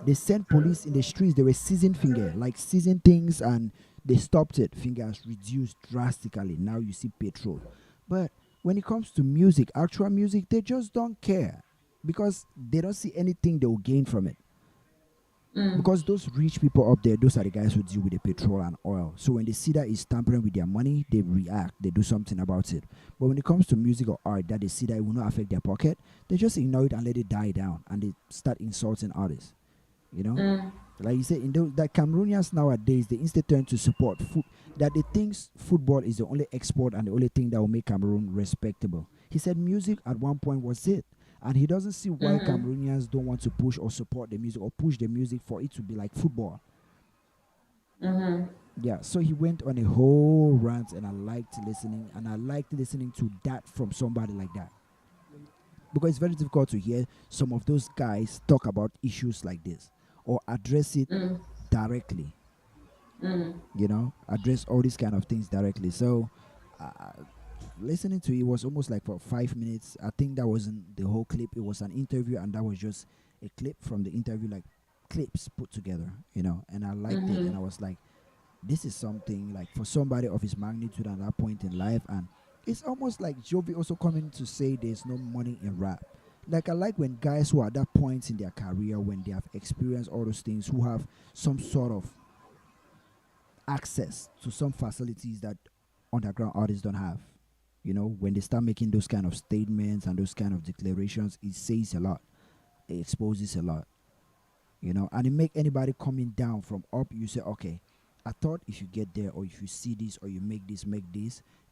They sent police in the streets. They were seizing Finger, like seizing things, and they stopped it. Finger has reduced drastically. Now you see petrol. But when it comes to music, actual music, they just don't care because they don't see anything they will gain from it. Because those rich people up there, those are the guys who deal with the petrol and oil. So when they see that it's tampering with their money, they react, they do something about it. But when it comes to music or art that they see that it will not affect their pocket, they just ignore it and let it die down, and they start insulting artists. You know? Like you said, that Cameroonians nowadays, they instead turn to support food, that they think football is the only export and the only thing that will make Cameroon respectable. He said music at one point was it. And he doesn't see why Cameroonians don't want to push or support the music or push the music for it to be like football. Yeah, so he went on a whole rant, and I liked listening to that from somebody like that. Because it's very difficult to hear some of those guys talk about issues like this or address it directly. Address all these kind of things directly. So uh, listening to it was almost like for 5 minutes. I think that wasn't the whole clip. It was an interview, and that was just a clip from the interview, like clips put together, and I liked it, and I was like, this is something like for somebody of his magnitude at that point in life, and it's almost like Jovi also coming to say there's no money in rap. Like I like when guys who are at that point in their career when they have experienced all those things, who have some sort of access to some facilities that underground artists don't have. You know, when they start making those kind of statements and those kind of declarations, it says a lot. It exposes a lot. You know, and it make anybody coming down from up, you say, okay, I thought if you get there or if you see this or you make this,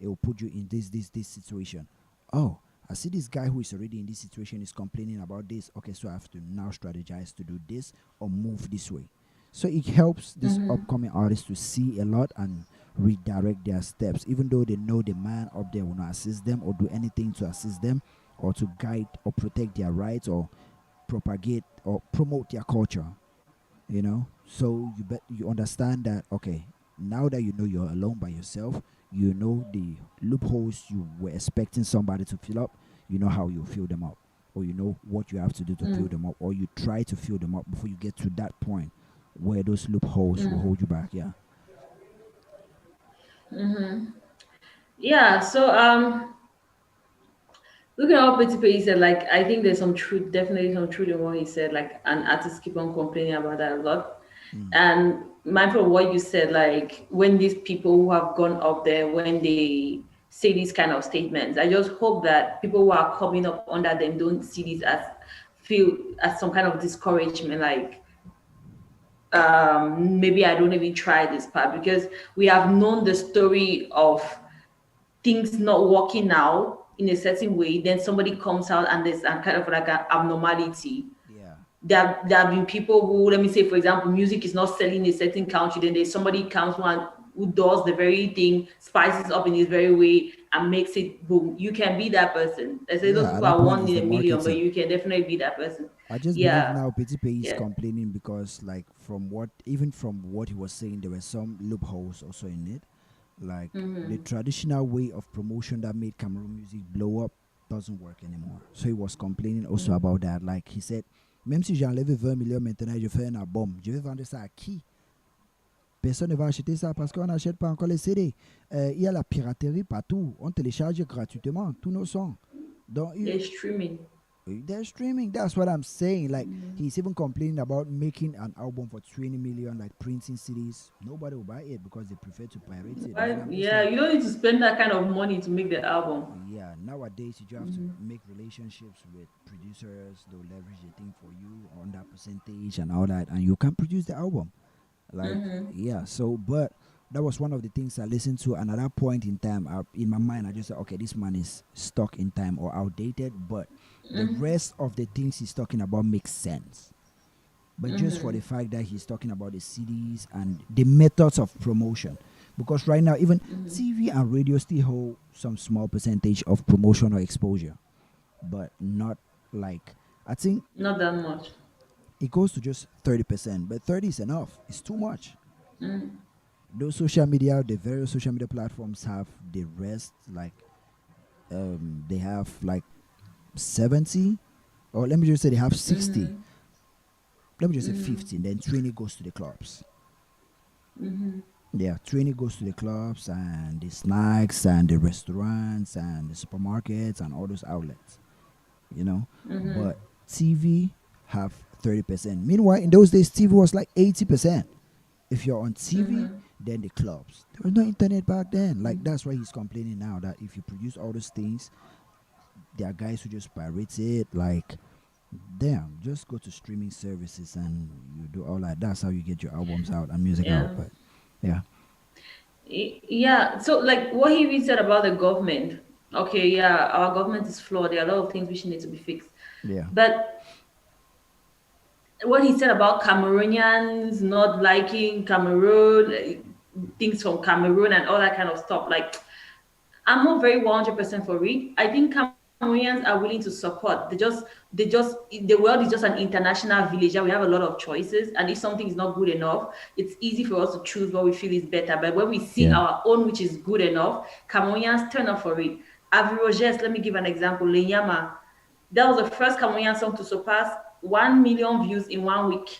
it will put you in this situation. Oh, I see this guy who is already in this situation is complaining about this. Okay, so I have to now strategize to do this or move this way. So it helps this upcoming artist to see a lot and redirect their steps, even though they know the man up there will not assist them or do anything to assist them or to guide or protect their rights or propagate or promote their culture. You know, so you understand that, okay, now that you know you're alone by yourself, you know the loopholes you were expecting somebody to fill up, you know how you fill them up, or you know what you have to do to fill them up, or you try to fill them up before you get to that point where those loopholes will hold you back. Yeah. Yeah. So looking at what Petit said, like I think there's some truth, definitely some truth in what he said. Like, and artists keep on complaining about that a lot. Mm. And mindful of what you said, like when these people who have gone up there, when they say these kind of statements, I just hope that people who are coming up under them don't see this as feel as some kind of discouragement, like maybe I don't even try this part because we have known the story of things not working out in a certain way, then somebody comes out and there's a kind of like an abnormality. Yeah. There have been people who, let me say, for example, music is not selling in a certain country, then there's somebody comes one who does the very thing, spices up in his very way, and makes it boom. You can be that person. I say those Yeah. At people that are point, one is in the a million, but marketing. you can definitely be that person. I just believe Yeah, now Petit is yeah. complaining because, like, from what even from what he was saying, there were some loopholes also in it. Like the traditional way of promotion that made Cameroon music blow up doesn't work anymore. So he was complaining also about that. Like he said, même si j'enlève 20 millions maintenant, je fais un album, je vais vendre ça à qui? Personne ne va acheter ça parce qu'on n'achète pas encore les CD. Il y a la piraterie partout. On télécharge gratuitement tous nos sons. Donc, They're streaming. they're streaming. That's what I'm saying. Like he's even complaining about making an album for 20 million, like printing CDs. Nobody will buy it because they prefer to pirate it. And then Right? I'm just Yeah, like, you don't need to spend that kind of money to make the album. yeah, nowadays you just have to make relationships with producers. They'll leverage the thing for you on that percentage and all that, and you can produce the album. Like, yeah. So, but that was one of the things I listened to, and at that point in time, in my mind, I just said, okay, this man is stuck in time or outdated. But the rest of the things he's talking about makes sense. But just for the fact that he's talking about the CDs and the methods of promotion, because right now even TV and radio still hold some small percentage of promotion or exposure, but not like, I think Not that much. it goes to just 30%, but 30 is enough. It's too much. Those social media, the various social media platforms have the rest, like they have like 70, or let me just say they have 60. Let me just say 50, then 20 goes to the clubs. Yeah, 20 goes to the clubs and the snacks and the restaurants and the supermarkets and all those outlets, you know. But TV have 30%. Meanwhile, in those days, TV was like 80%. If you're on TV, then the clubs. There was no internet back then. Like, that's why he's complaining now that if you produce all those things, there are guys who just pirate it. Like, damn, just go to streaming services and you do all that. That's how you get your albums out and music out. Yeah. But yeah, Yeah. So, like what he even said about the government. Okay, yeah, our government is flawed. There are a lot of things which need to be fixed. yeah, But what he said about Cameroonians not liking Cameroon, things from Cameroon and all that kind of stuff, like I'm not very 100% for it. I think Cameroonians are willing to support. The world is just an international village. And we have a lot of choices, and if something is not good enough, it's easy for us to choose what we feel is better. But when we see yeah, our own, which is good enough, Cameroonians turn up for it. Avi Rogers, let me give an example. Lenyama, that was the first Cameroonian song to surpass 1 million views in 1 week.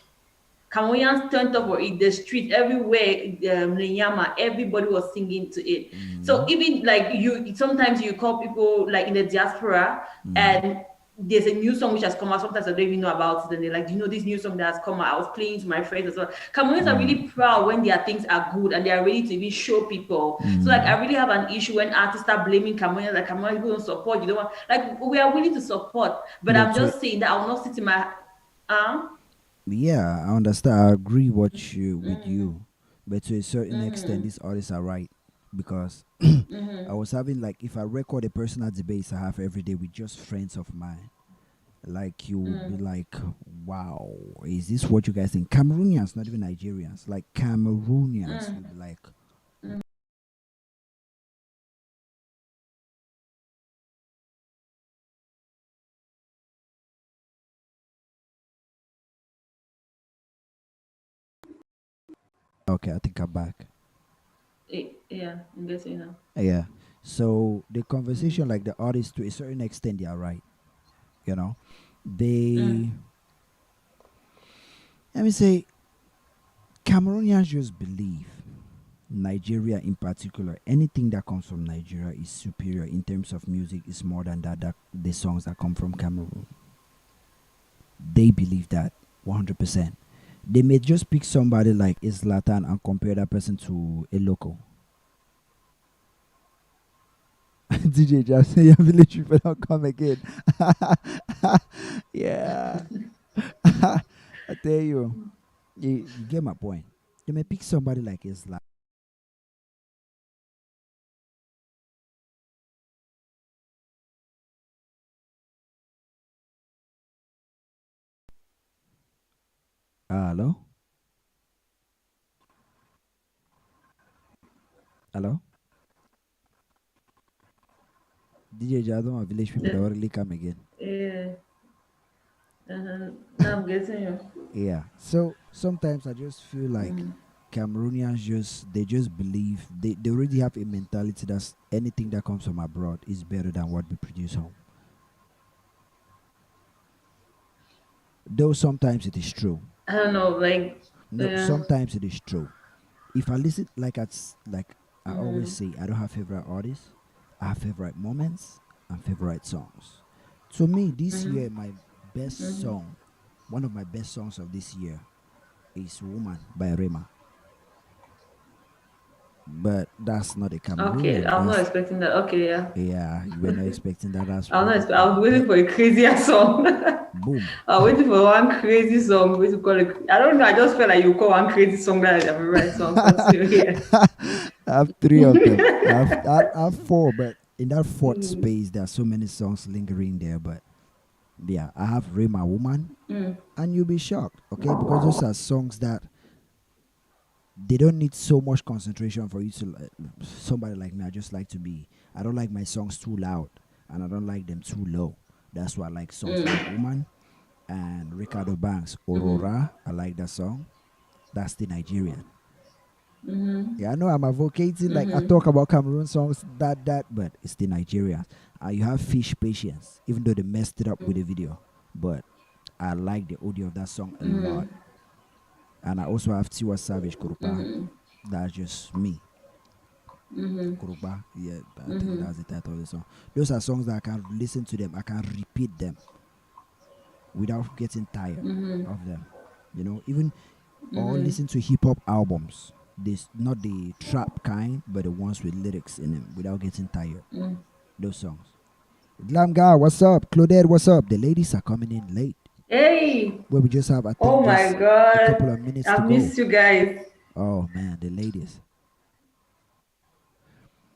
Cameroonians turned up for it. The street everywhere, Lenyama, everybody was singing to it. So Mm-hmm. even like you, sometimes you call people like in the diaspora, Mm-hmm. and there's a new song which has come out. Sometimes I don't even know about it, and they're like, "Do you know this new song that has come out?" I was playing to my friends as well. Cameroonians are really proud when their things are good and they are ready to even show people. So like, Mm-hmm. I really have an issue when artists start blaming Cameroonians, like Cameroonians people don't support. You don't want, like, we are willing to support, but I'm But just saying that I will not sit in my uh, yeah, I understand. I agree with you, but to a certain extent, these artists are right because I was having like if I record a personal debates I have every day with just friends of mine, like you will be like, "Wow, is this what you guys think?" Cameroonians, not even Nigerians, like Cameroonians, you'll be like, "Okay, I think I'm back." yeah, I'm getting now. Yeah. So the conversation, like the artists, to a certain extent, they are right. You know, they let me say Cameroonians just believe Nigeria in particular, anything that comes from Nigeria is superior in terms of music, is more than that the songs that come from Cameroon. They believe that 100%. They may just pick somebody like Islatan and compare that person to a local. DJ just say your village people don't come again. Yeah. I tell you, you get my point. They may pick somebody like Islatan. Hello? Hello? DJ Jado, my village people Yeah, don't really come again. yeah. Now I'm getting you. Yeah. So sometimes I just feel like Cameroonians just believe they already have a mentality that anything that comes from abroad is better than what we produce home. Though sometimes it is true. I don't know, like, No, yeah. sometimes it is true. If I listen like I always say, I don't have favorite artists. I have favorite moments and favorite songs. To me, this year my best song, one of my best songs of this year is Woman by Rema. But that's not a Okay, Cameroonian. I was not That's expecting that. Okay, yeah. yeah, you were not expecting that. That's I was one not. of I my was waiting best. for a crazier song. Boom. I was waiting for one crazy song. Wait to call it. I don't know. I just felt like you call one crazy song that is a right song. Continue. Yeah. I have three of them. I have four, but in that fourth space, there are so many songs lingering there. But yeah, I have Rema Woman, and you'll be shocked, okay? Because those are songs that they don't need so much concentration for you to. Somebody like me, I just like to be. I don't like my songs too loud, and I don't like them too low. That's why I like songs like Woman and Ricardo Banks Aurora. I like that song. That's the Nigerian. Yeah, I know I'm advocating like I talk about Cameroon songs but it's the Nigerians. You have Fish Patience, even though they messed it up with the video, but I like the audio of that song a lot. And I also have Tiwa Savage Kurupa. That's just me. Kurupa. Yeah, I think that's the title of the song. Those are songs that I can listen to them. I can repeat them without getting tired of them. Even or listen to hip hop albums. This not the trap kind, but the ones with lyrics in them without getting tired. Those songs. Glam guy, what's up? Claudette, what's up? The ladies are coming in late. Hey. Well, we just have, I Oh think, my just a couple God. of minutes to I've go. missed you guys. Oh man, the ladies.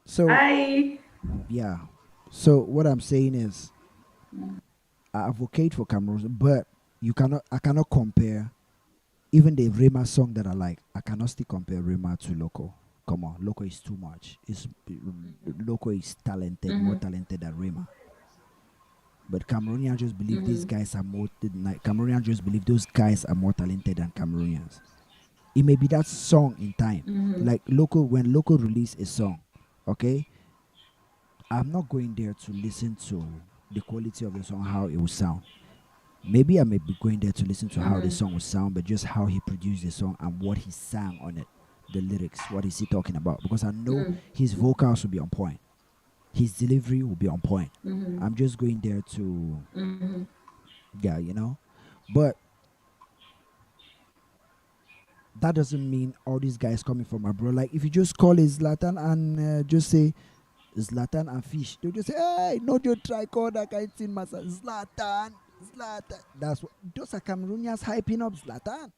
So Hi. yeah. So what I'm saying is, I advocate for Cameroon, but I cannot compare even the Rema song that I like. I cannot still compare Rema to Loco. Come on, Loco is too much. Loco is talented, more talented than Rema. But Cameroonians just believe these guys are more. Cameroonians just believe those guys are more talented than Cameroonians. It may be that song in time, like Loco release a song, okay. I'm not going there to listen to the quality of the song, how it will sound. Maybe I may be going there to listen to how the song would sound, but just how he produced the song and what he sang on it, the lyrics, what is he talking about? Because I know his vocals will be on point, his delivery will be on point. I'm just going there to, yeah, But that doesn't mean all these guys coming from abroad. Like if you just call it Zlatan and just say Zlatan and fish, they'll just say, "Hey, no, you try call that guy in massa Zlatan, Zlatan." That's what those are Cameroonians hyping up Zlatan.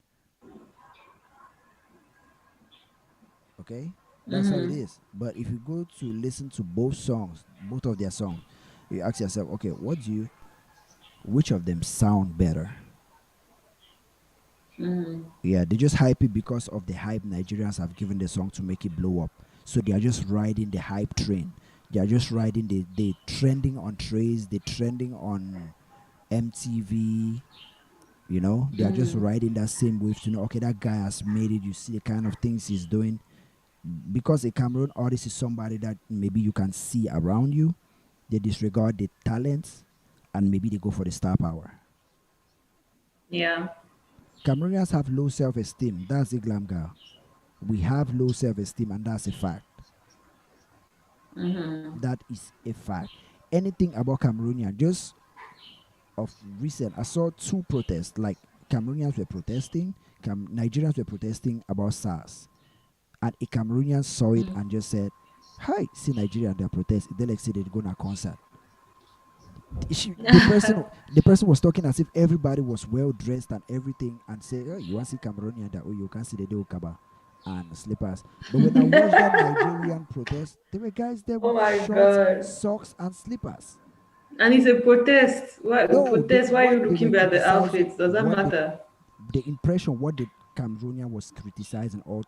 Okay, that's how it is. But if you go to listen to both songs, both of their songs, you ask yourself, okay, which of them sound better? Yeah, they just hype it because of the hype Nigerians have given the song to make it blow up. So they are just riding the hype train. They are just riding the trending on Trace, the trending on MTV. They are just riding that same wave to know, okay, that guy has made it. You see the kind of things he's doing. Because a Cameroon artist is somebody that maybe you can see around you, they disregard the talents and maybe they go for the star power. Yeah. Cameroonians have low self-esteem. That's the glam girl. We have low self-esteem, and that's a fact. That is a fact. Anything about Cameroonian, just of recent, I saw two protests. Like Cameroonians were protesting, Nigerians were protesting about SARS, and a Cameroonian saw it and just said, "Hi, see Nigeria and their protest. They like say they go to a concert." The person was talking as if everybody was well dressed and everything, and say, "Oh, you want to see Cameroonian that? Oh, you can see the do kaba and slippers." But when I watched that Nigerian protest, there were guys there Oh with my shorts, god. socks, and slippers. And it's a protest. Why No, protest? Why are what you they were looking at the criticizing, outfits? Does that matter? the impression, what the Cameroonian was criticizing, or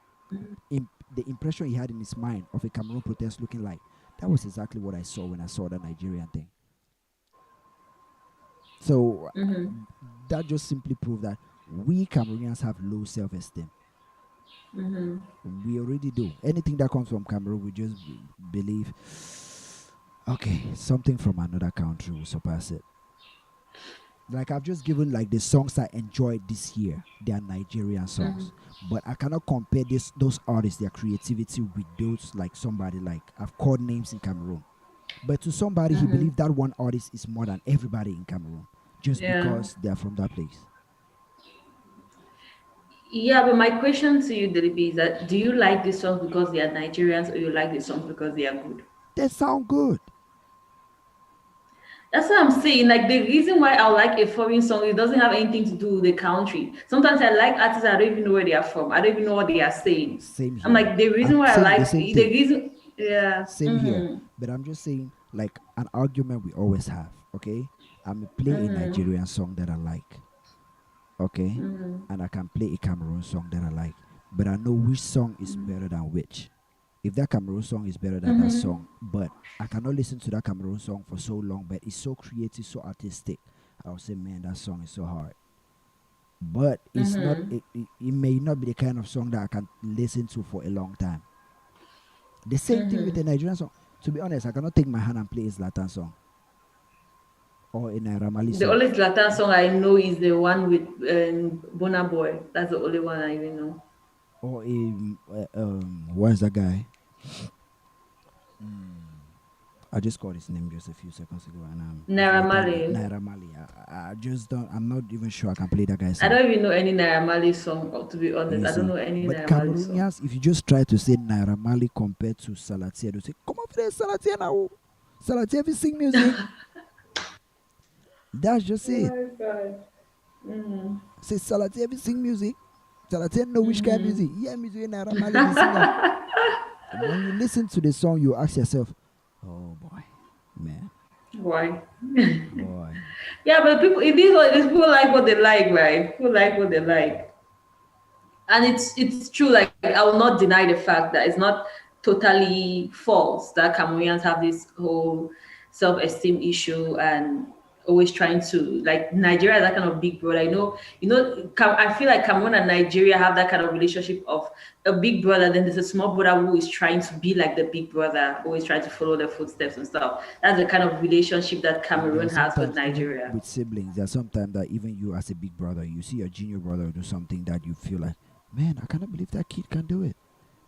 the impression he had in his mind of a Cameroon protest looking like, that was exactly what I saw when I saw that Nigerian thing. So that just simply proved that we Cameroonians have low self-esteem. We already do. Anything that comes from Cameroon, we just believe, okay, something from another country will surpass it. Like I've just given like the songs I enjoyed this year. They are Nigerian songs, but I cannot compare those artists, their creativity, with those like somebody like I've called names in Cameroon. But to somebody, he believed that one artist is more than everybody in Cameroon just Yeah. because they're from that place. Yeah, but my question to you, Delibi, is that do you like these songs because they are Nigerians or you like these songs because they are good? They sound good. That's what I'm saying. Like the reason why I like a foreign song, it doesn't have anything to do with the country. Sometimes I like artists I don't even know where they are from. I don't even know what they are saying. Same I'm here. like the reason I'm why I saying the like same the thing. reason. Yeah. Same here. But I'm just saying, like, an argument we always have, okay? I may play a Nigerian song that I like, okay? And I can play a Cameroon song that I like. But I know which song is better than which. If that Cameroon song is better than that song, but I cannot listen to that Cameroon song for so long, but it's so creative, so artistic, I'll say, man, that song is so hard. But it's not, it may not be the kind of song that I can listen to for a long time. The same thing with a Nigerian song. To be honest, I cannot take my hand and play a Zlatan song or a Naira Marley The song. only Zlatan song I know is the one with Bona Boy. That's the only one I even know. Or a, what's that guy? I just called his name just a few seconds ago, and it's Naira like that Marley. Naira Marley. I just don't. I'm not even sure I can play that guy's I song. don't even know any Naira Marley song, to be honest. You I don't see, know any but Naira Marley song. Cameroonians, if you just try to say Naira Marley compared to Salatiel, they say, "Come on, play Salatiel now. Salatiel, we sing music." That's just Oh it. my god. Mm-hmm. Say Salatiel, we sing music. Salatiel know which kind of music. Yeah, music Naira Marley, they sing them. When you listen to the song, you ask yourself, "Oh boy, man, Why? boy." Yeah, but people, it is like this. People like what they like, right? People like what they like, and it's true. Like I will not deny the fact that it's not totally false that Cameroonians have this whole self-esteem issue, and always trying to, like, Nigeria is that kind of big brother. I feel like Cameroon and Nigeria have that kind of relationship of a big brother, then there's a small brother who is trying to be like the big brother, always trying to follow the footsteps and stuff. That's the kind of relationship that And there Cameroon are has with sometimes even Nigeria. with siblings, there are sometimes that even you as a big brother, you see your junior brother do something that you feel like, man, I cannot believe that kid can do it.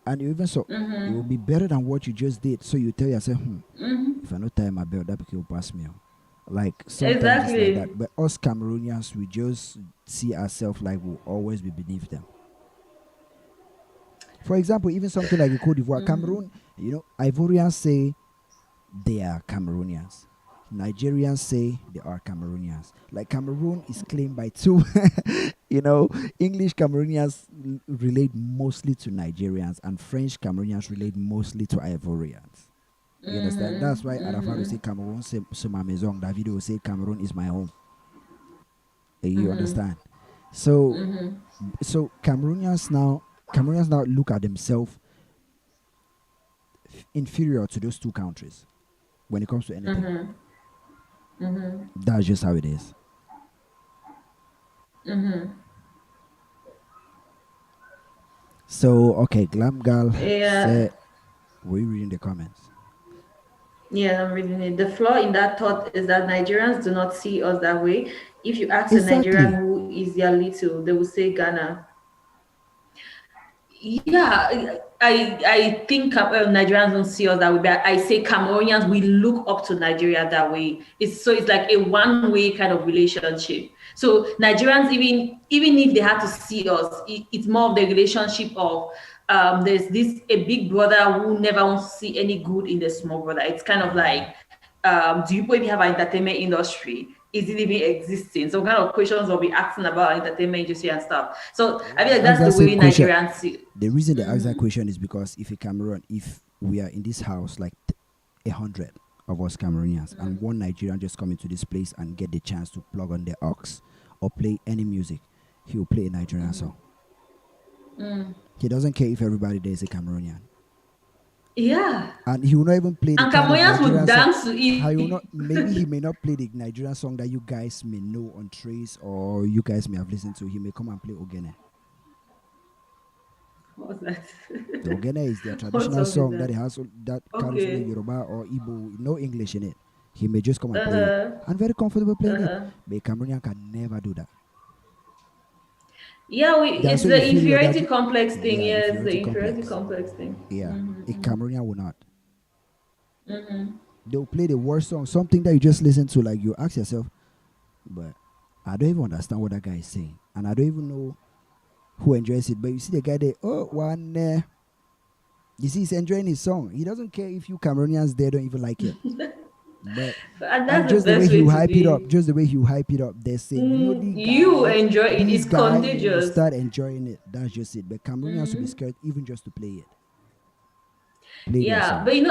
And you even so, it will be better than what you just did. So you tell yourself, if I not tie my belt, that kid will pass me. Like sometimes it's like that. Exactly. But us Cameroonians, we just see ourselves like we'll always be beneath them. For example, even something like a Cote d'Ivoire, Cameroon, Ivorians say they are Cameroonians. Nigerians say they are Cameroonians. Like Cameroon is claimed by two. English Cameroonians relate mostly to Nigerians, and French Cameroonians relate mostly to Ivorians. You understand? That's why Arafat will say Cameroon, c'est ma maison. David will say Cameroon is my home. You understand? So, so Cameroonians now look at themselves inferior to those two countries when it comes to anything. That's just how it is. So okay, Glam Gal Yeah. said, were you reading the comments? Yeah, I'm reading it. The flaw in that thought is that Nigerians do not see us that way. If you ask a Nigerian Exactly. who is their little, they will say Ghana. Yeah, I think Nigerians don't see us that way, but I say Cameroonians, we look up to Nigeria that way. It's like a one way kind of relationship. So Nigerians, even if they had to see us, it's more of the relationship of there's this a big brother who never wants to see any good in the small brother. It's kind of Yeah. like, do you even have an entertainment industry? Is it even existing? So kind of questions will be asking about entertainment industry and stuff. So I feel They like ask that's that the same way question. Nigerians see. The reason they ask that question is because if we are in this house like 100 of us Cameroonians, and one Nigerian just come into this place and get the chance to plug on the aux or play any music, he will play a Nigerian song. He doesn't care if everybody there is a Cameroonian. Yeah. And he will not even play the And kind of Cameroonians would Nigerian song. dance to How you it. not? Maybe he may not play the Nigerian song that you guys may know on Trace or you guys may have listened to. He may come and play Ogene. What's that? The Ogene is their What traditional song is song that that? that carries only Okay. Yoruba or Igbo, no English in it. He may just come and play it, Uh-huh. and very comfortable playing it. Uh-huh. But a Cameroonian can never do that. Yeah, They're it's so the inferior that inferiority complex thing. yeah, Yeah, it's the inferiority inferiority complex. complex thing. Yeah, a Cameroonian will not. They'll play the worst song, something that you just listen to, like you ask yourself, but I don't even understand what that guy is saying, and I don't even know who enjoys it. But you see the guy there, oh one, you see he's enjoying his song. He doesn't care if you Cameroonians there don't even like it. But And and that's the just the way best he way will to hype it up, be. just the way he will hype it up, they say, the You guy, enjoy it. this It's guy, you will contagious. start enjoying it. That's just it. But Cameroonians will be scared even just to play their Yeah, but songs.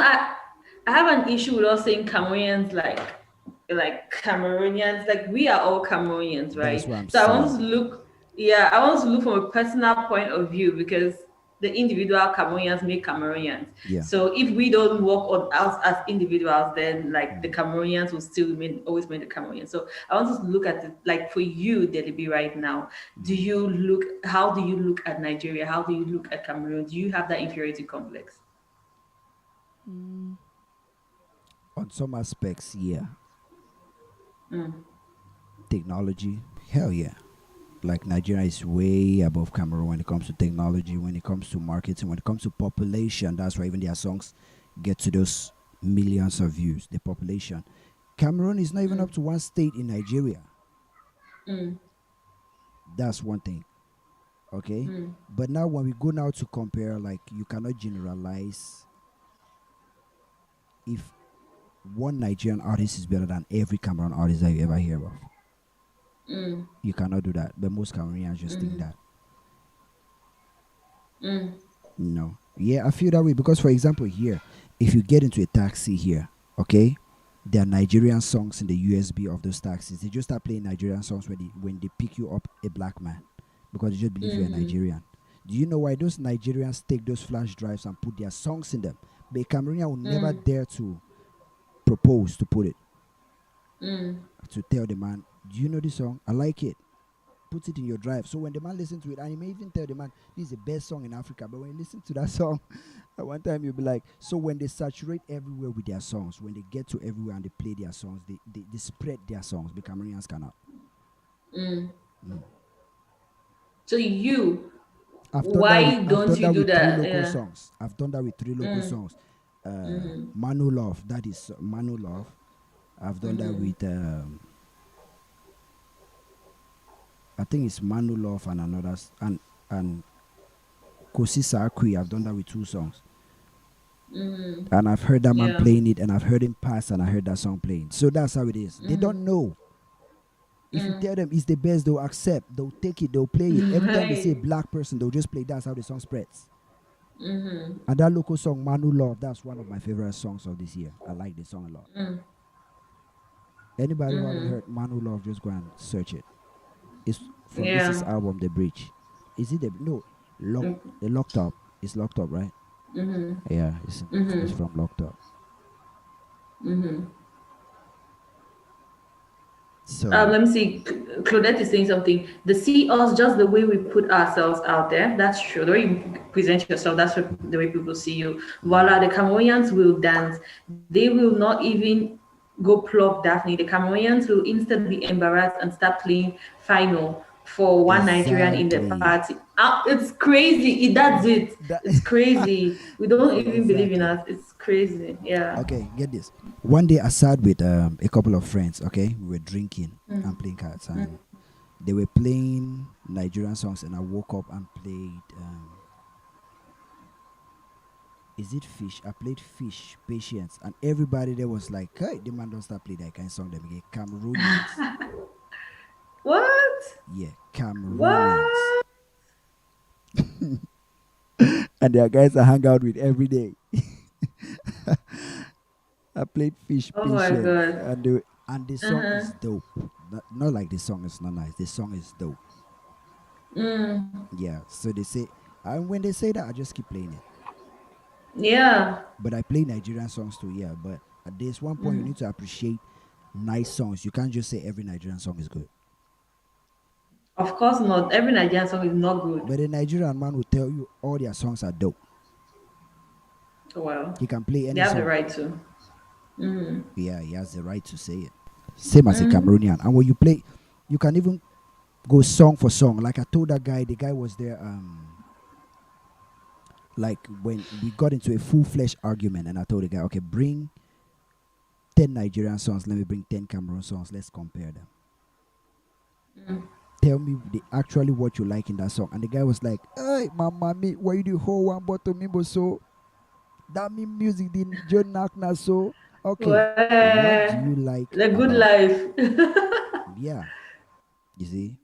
I have an issue with us saying Cameroonians like Cameroonians, like we are all Cameroonians, That's right? what I'm So I want saying. to look, yeah, I want to look from a personal point of view because the individual Cameroonians make Cameroonians. Yeah. So if we don't work on us as individuals, then like the Mm. Cameroonians will still always remain the Cameroonians. So I want us to look at it like for you, Deliby, right now. Mm. How do you look at Nigeria? How do you look at Cameroon? Do you have that inferiority complex? Mm. On some aspects, yeah. Technology, hell yeah. Like Nigeria is way above Cameroon when it comes to technology, when it comes to marketing, when it comes to population. That's why even their songs get to those millions of views. The population. Cameroon is not even up to one state in Nigeria. That's one thing. Okay. But now when we go now to compare, like you cannot generalize if one Nigerian artist is better than every Cameroon artist that you ever hear of. You cannot do that. But most Cameroonians just think that. No. Yeah, I feel that way because, for example, here, if you get into a taxi here, okay, there are Nigerian songs in the USB of those taxis. They just start playing Nigerian songs when they pick you up a black man because they just believe you're a Nigerian. Do you know why those Nigerians take those flash drives and put their songs in them? But a Cameroonian will never dare to propose to put it. to tell the man, do you know this song? I like it. Put it in your drive. So when the man listens to it, and he may even tell the man, this is the best song in Africa. But when you listen to that song, at one time you'll be like, so when they saturate everywhere with their songs, when they get to everywhere and they play their songs, they spread their songs. The Cameroonians cannot. So you, I've done that with why don't you do three that? local Yeah. songs. I've done that with three local songs. Manu Love, that is Manu Love. I've done that with I think it's Manu Love and another and Kosisa Akui. I've done that with two songs. And I've heard that man Yeah. playing it, and I've heard him pass, and I heard that song playing. So that's how it is. They don't know. If you tell them it's the best, they'll accept. They'll take it. They'll play it. Every time they say Right. black person, they'll just play. That's how the song spreads. And that local song, Manu Love, that's one of my favorite songs of this year. I like the song a lot. Anybody who haven't heard Manu Love, just go and search it. It's from this his Yeah. album, The Bridge. Is it the Locked Up? It's Locked Up, right? Yeah, it's from Locked Up. So Let me see. Claudette is saying something. They see us just the way we put ourselves out there. That's true. The way you present yourself, that's the way people see you. Voila, the Cameroonians will dance. They will not even go plug Daphne. The Cameroonians will instantly embarrass and start playing final for one Nigerian in the exactly. party. It's crazy. That's it. That It's crazy. We don't yeah, even believe in exactly. us. It's crazy. Yeah. Okay, get this. One day I sat with a couple of friends. Okay, we were drinking and playing cards, and they were playing Nigerian songs, and I woke up and played. Is it Fish? I played Fish, Patience, and everybody there was like, "Hey, the man don't start playing that kind of song." Them again, Cameroonians. What? Yeah, Cameroonians, What? and there are guys I hang out with every day. I played Fish, Oh my Patience, god. and the song Uh-huh. is dope. Not like the song is not nice. The song is dope. Yeah. So they say, and when they say that, I just keep playing it. Yeah. But I play Nigerian songs too. Yeah. But at this one point, you need to appreciate nice songs. You can't just say every Nigerian song is good. Of course not. Every Nigerian song is not good. But a Nigerian man will tell you all their songs are dope. Well, He can play they any have the song. right to. Yeah, he has the right to say it. Same as a Cameroonian. And when you play, you can even go song for song. Like I told that guy, the guy was there. Like when we got into a full-fledged argument, and I told the guy, okay, bring 10 Nigerian songs. Let me bring 10 Cameroon songs. Let's compare them. Tell me actually what you like in that song. And the guy was like, hey, mama, me, why you do whole one bottle me, but so that me music didn't John knock na so. Okay, what do you Well, like the good about? life. Yeah, you see.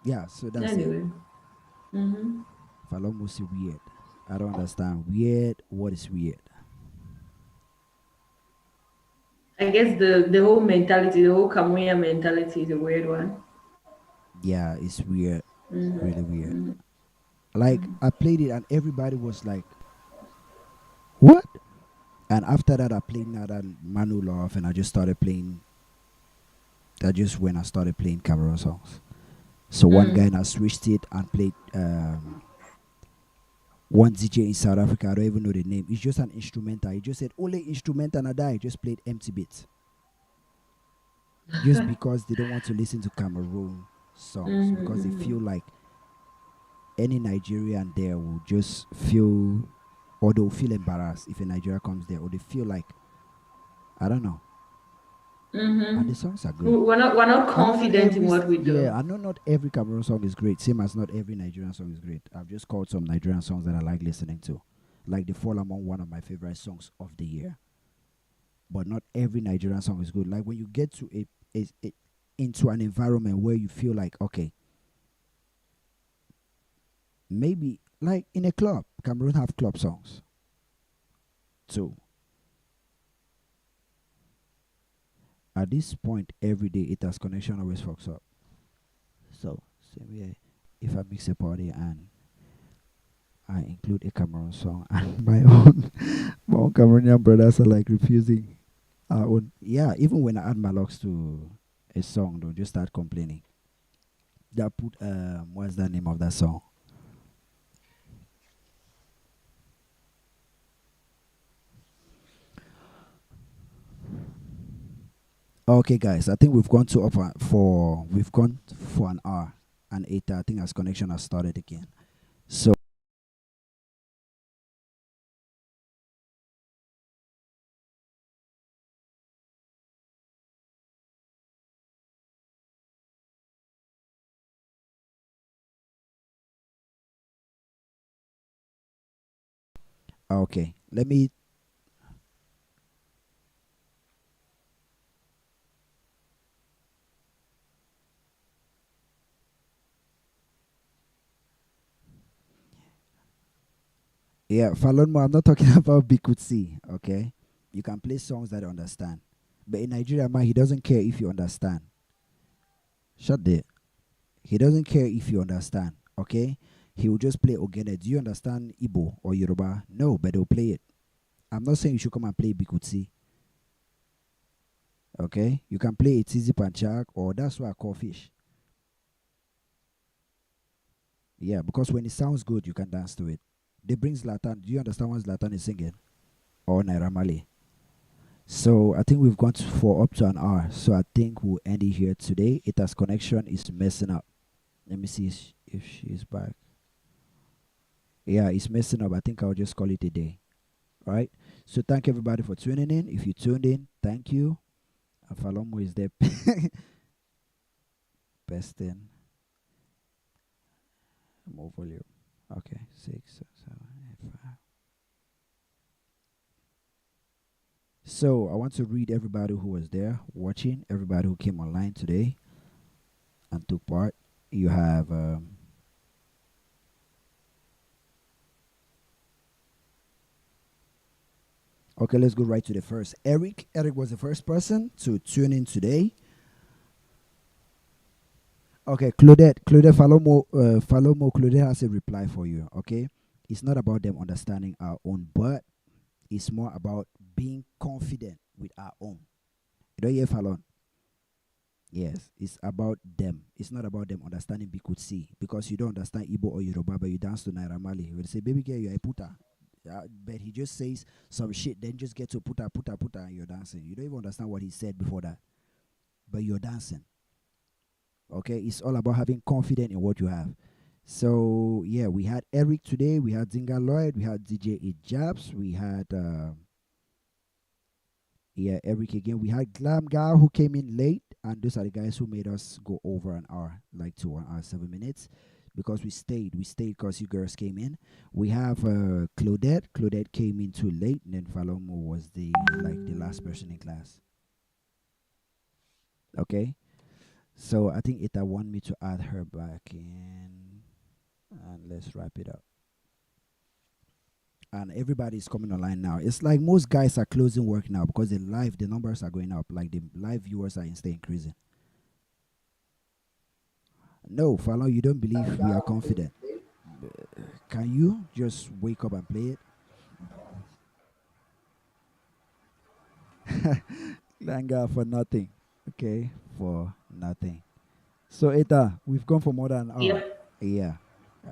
Yeah, so that's it. Anyway. Mm-hmm. Falomo weird. I don't understand. Weird. What is weird? I guess the whole mentality, the whole Cameroonian mentality is a weird one. Yeah, it's weird. Really weird. Like I played it and everybody was like, "What?" And after that, I played another Manu Love, and I just started playing. That just when I started playing Cameroon songs. So one guy now switched it and played one DJ in South Africa. I don't even know the name. It's just an instrumental. He just said only instrumental, and I just played empty beats. Just because they don't want to listen to Cameroon songs because they feel like any Nigerian there will just feel, or they'll feel embarrassed if a Nigerian comes there, or they feel like, I don't know. And the songs are good. We're not I know not confident in every what we yeah, do. I know not every Cameroon song is great. Same as not every Nigerian song is great. I've just called some Nigerian songs that I like listening to, like the Fall Among, one of my favorite songs of the year. But not every Nigerian song is good. Like when you get to a into an environment where you feel like, okay, maybe like in a club, Cameroon have club songs too. At this point, every day it has connection always fucks up. So same way, if I mix a party and I include a Cameroon song, and my own Cameroonian brothers are like refusing our own. Yeah, even when I add my locks to a song, they'll just start complaining. That put what's the name of that song? Okay, guys, I think we've gone to up for we've gone for an hour and eight. I think our connection has started again. So okay, let me. Yeah, Falonmo, I'm not talking about Bikutsi. Okay, you can play songs that I understand, but in Nigeria, man, he doesn't care if you understand. Shut there. He doesn't care if you understand. Okay, he will just play Ogene. Do you understand Igbo or Yoruba? No, but they'll play it. I'm not saying you should come and play Bikutsi. Okay, you can play Itizi Panchak, or that's why I call fish. Yeah, because when it sounds good, you can dance to it. They bring Zlatan. Do you understand what Zlatan is singing? Or Naira Marley. So I think we've gone for up to an hour. So I think we'll end it here today. Ita's connection is messing up. Let me see if she's back. Yeah, it's messing up. I think I'll just call it a day. All right. So thank everybody for tuning in. If you tuned in, thank you. And Falomo is there pesting. More volume. Okay, 6, 7, 8, 5. So I want to read everybody who was there watching, everybody who came online today and took part. You have okay, let's go right to the first. Eric. Eric was the first person to tune in today. Okay, Claudette. Claudette, Claudette has a reply for you. Okay, it's not about them understanding our own, but it's more about being confident with our own. You don't hear Fallon? Yes, it's about them. It's not about them understanding Bikutsi, because you don't understand Igbo or Yoruba, but you dance to Naira Marley. He will say, "Baby girl, you're a puta." But he just says some shit, then just get to puta, puta, puta, and you're dancing. You don't even understand what he said before that, but you're dancing. Okay, it's all about having confidence in what you have. So yeah, we had Eric today, we had Zinga Lloyd, we had DJ Ejabs, we had yeah, Eric again. We had Glam Guy who came in late, and those are the guys who made us go over an hour, like to 1 hour 7 minutes, because we stayed. We stayed because you girls came in. We have Claudette. Claudette came in too late, and then Falomo was the last person in class. Okay, so I think Ita want me to add her back in, and let's wrap it up. And everybody's coming online now. It's like most guys are closing work now because the numbers are going up. Like the live viewers are instead increasing. No, Fallon, you don't believe we are confident. Can you just wake up and play it? Langa for nothing. Okay, for nothing. So Eta, we've gone for more than an hour. Yep. Yeah.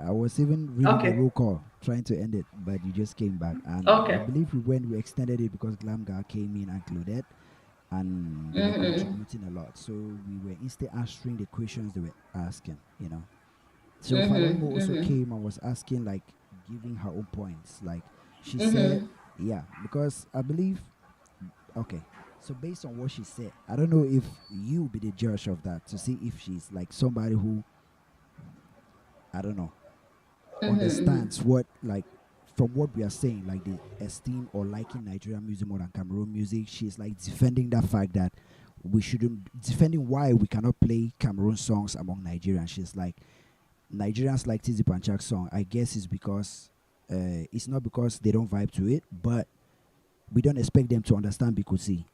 I was even reading the Okay. roll call, trying to end it, but you just came back. And I Okay. believe we extended it because Glamgar came in and Claudette, and they were contributing a lot. So we were instead answering the questions they were asking. So Falomo also came and was asking, like, giving her own points. Like, she said, yeah, because I believe, okay, so based on what she said, I don't know if you be the judge of that to see if she's like somebody who, I don't know, understands what, like, from what we are saying, like the esteem or liking Nigerian music more than Cameroon music. She's like defending that fact that we shouldn't, defending why we cannot play Cameroon songs among Nigerians. She's like, Nigerians like Tizi Panchak's song. I guess it's because it's not because they don't vibe to it, but we don't expect them to understand Bikusi.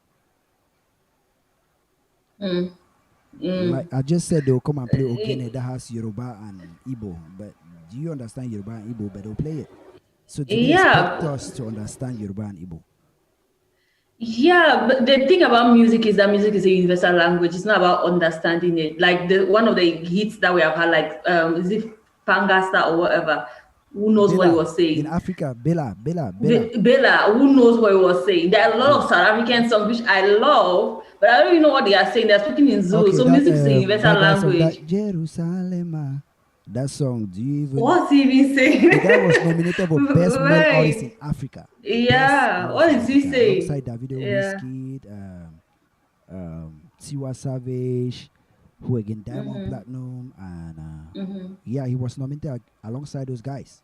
Like Mm. I just said, they'll come and play Ogene that has Yoruba and Igbo. But do you understand Yoruba and Igbo? But they'll play it. So do they expect Yeah, us to understand Yoruba and Igbo? yeah, but the thing about music is that music is a universal language. It's not about understanding it. Like the one of the hits that we have had, like is it Pangasta or whatever? Who knows what he Bella was in saying? Africa, Bella. Bella, who knows what he was saying? There are a lot Yeah. of South African songs which I love, but I don't even know what they are saying. They're speaking in Zulu, Okay, so that music is a universal that guy song, language. that Jerusalem, that song. Do you even? What's he even The guy was saying? nominated for best male artist in Wait, Africa. Best yeah, artist what in is he Africa, saying? alongside Davido, Yeah. Wizkid, Tiwa Savage, who again Diamond Mm-hmm. Platinum, and Mm-hmm. yeah, he was nominated alongside those guys.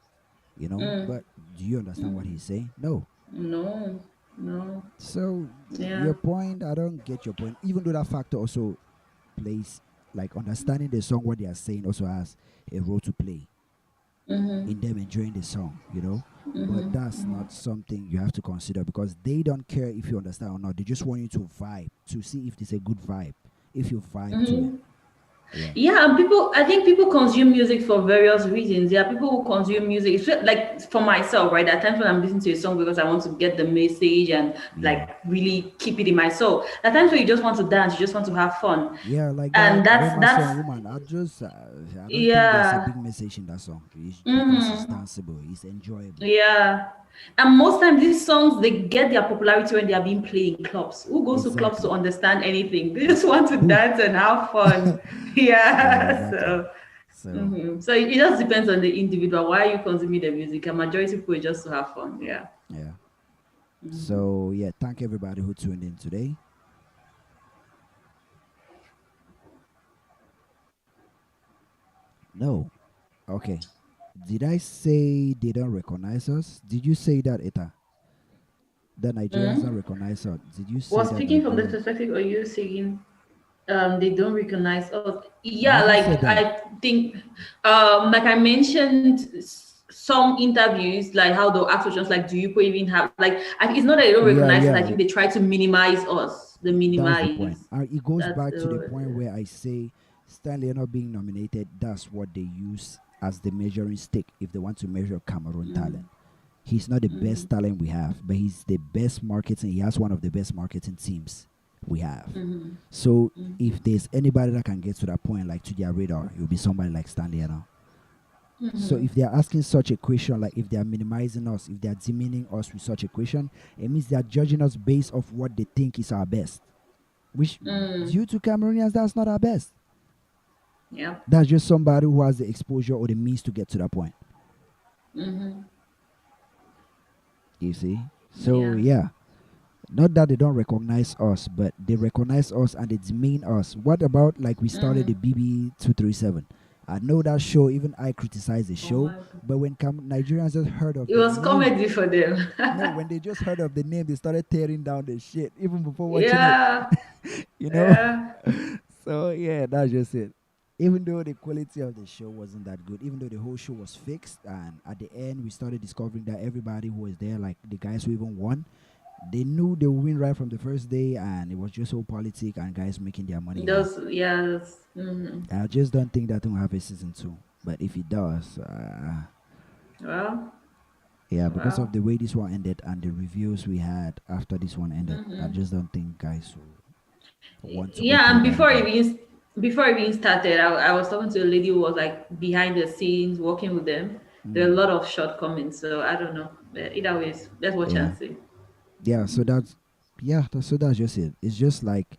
You know, Mm. but do you understand what he's saying? No. No, no, So yeah. your point, I don't get your point. Even though that factor also plays, like understanding the song, what they are saying also has a role to play Mm-hmm. in them enjoying the song, you know. But that's not something you have to consider because they don't care if you understand or not. They just want you to vibe to see if it's a good vibe. If you vibe to it, yeah, Yeah, and people, I think people consume music for various reasons. There are people who consume music, like for myself, right? At times when I'm listening to a song because I want to get the message and yeah, like really keep it in my soul. At times when you just want to dance, you just want to have fun, yeah. Like that and Rema song, that's "Woman." I don't think there's a yeah. big message in that song because it's Mm-hmm. danceable, it's enjoyable. Yeah. And most times these songs they get their popularity when they are being played in clubs. Who goes to clubs to Exactly. understand anything? They just want to Who? dance and have fun. Yeah, Yeah. exactly. So So so it just depends on the individual. Why are you consuming the music? A majority of people is just to have fun. Yeah. yeah. So yeah, thank everybody who tuned in today. No. Okay. Did I say they don't recognize us? Did you say that, Eta? That Nigerians don't recognize us. Did you say Was that speaking from the Nigerians? perspective of you saying they don't recognize us. I Yeah, haven't said like that. I think like I mentioned some interviews like how they'll ask questions like do you even have like it's not that they don't Yeah, recognize us, I yeah. think they try to minimize us, the That's the point. minimize. It goes That's back to the point the where I say Stanley not being nominated. That's what they use as the measuring stick if they want to measure Cameroon talent. He's not the best talent we have, but he's the best marketing. He has one of the best marketing teams we have. So if there's anybody that can get to that point, like to their radar, it will be somebody like Stanley Enow. So if they are asking such a question, like if they are minimizing us, if they are demeaning us with such a question, it means they are judging us based off what they think is our best. Which, due to Cameroonians, that's not our best. yeah. That's just somebody who has the exposure or the means to get to that point. You see? So Yeah. yeah, not that they don't recognize us, but they recognize us and they demean us. What about like we started the BB 237? I know that show. Even I criticize the Oh show, my god. but when Nigerians just heard of It the was name, comedy for them. no, when they just heard of the name, they started tearing down the shit even before watching it. Yeah. You know. Yeah. So yeah, that's just it. Even though the quality of the show wasn't that good, even though the whole show was fixed, and at the end we started discovering that everybody who was there, like the guys who even won, they knew they would win right from the first day, and it was just all politic and guys making their money. Those yes. Mm-hmm. I just don't think that thing will have a season two. But if it does, Well, yeah, because of well. the way this one ended and the reviews we had after this one ended, I just don't think guys will want to go Yeah, through and that again. before it even started, I was talking to a lady who was like behind the scenes working with them. There are a Mm, lot of shortcomings, so I don't know. But either ways, let's watch yeah, and see. yeah. So that's so that's just it. It's just like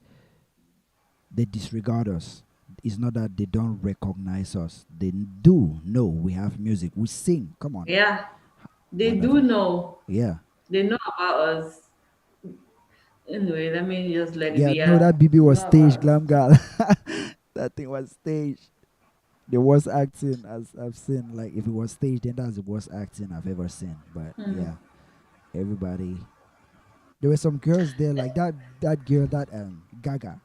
they disregard us. It's not that they don't recognize us. They do know we have music. We sing. Come on, Yeah, they do wonderful. know. Yeah, They know about us. Anyway, let me just let it yeah. be. No, Yeah, that BB they was know about staged, us. glam girl. That thing was staged. The worst acting as I've seen. Like if it was staged, then that's the worst acting I've ever seen. But yeah, everybody. There were some girls there, like that girl that Gaga.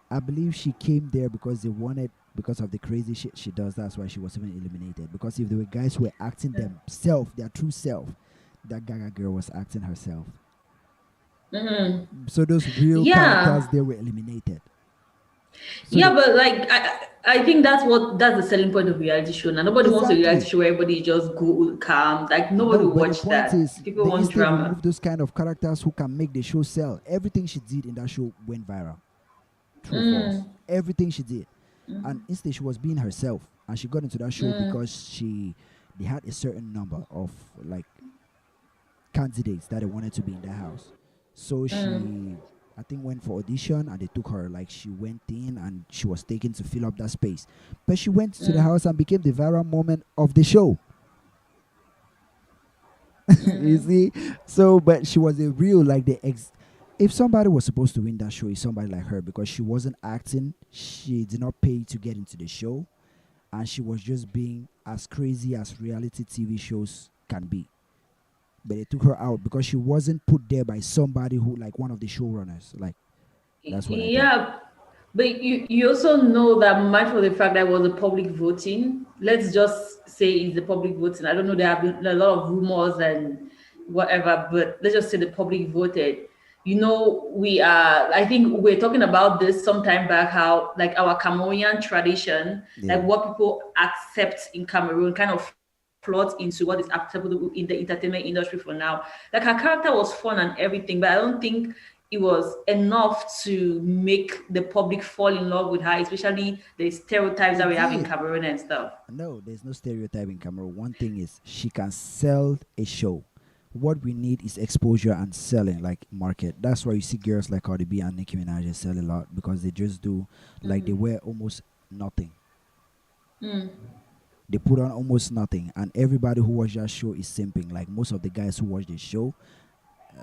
I believe she came there because they wanted because of the crazy shit she does. That's why she was even eliminated. Because if there were guys who were acting themselves, their true self, that Gaga girl was acting herself. So those real Yeah, characters they were eliminated. So Yeah, the but like I think that's the selling point of reality show. Now nobody wants a reality exactly show where everybody is just cool, calm. Like nobody no, will but the watch point that. is People they want instead drama. remove those kind of characters who can make the show sell. Everything she did in that show went viral. True, or false. Everything she did, and instead she was being herself, and she got into that show because they had a certain number of like candidates that they wanted to be in that house. So she, I think, went for audition and they took her. Like she went in and she was taken to fill up that space. But she went to the house and became the viral moment of the show. You see? So, but she was a real, like the ex. If somebody was supposed to win that show, it's somebody like her because she wasn't acting. She did not pay to get into the show. And she was just being as crazy as reality TV shows can be. But they took her out because she wasn't put there by somebody who, like one of the showrunners. Like, that's what I think. Yeah, but you also know that much for the fact that it was a public voting. Let's just say it's the public voting. I don't know. There have been a lot of rumors and whatever, but let's just say the public voted. You know, we are. I think we're talking about this sometime back. How like our Cameroonian tradition, like Yeah. what people accept in Cameroon, kind of flood into what is acceptable in the entertainment industry for now. Like her character was fun and everything, but I don't think it was enough to make the public fall in love with her, especially the stereotypes that It we have in did. Cameroon and stuff. No, there's no stereotype in camera. One thing is she can sell a show. What we need is exposure and selling, like market. That's why you see girls like Cardi B and Nicki Minaj sell a lot because they just do like they wear almost nothing. They put on almost nothing, and everybody who watch that show is simping. Like most of the guys who watch the show,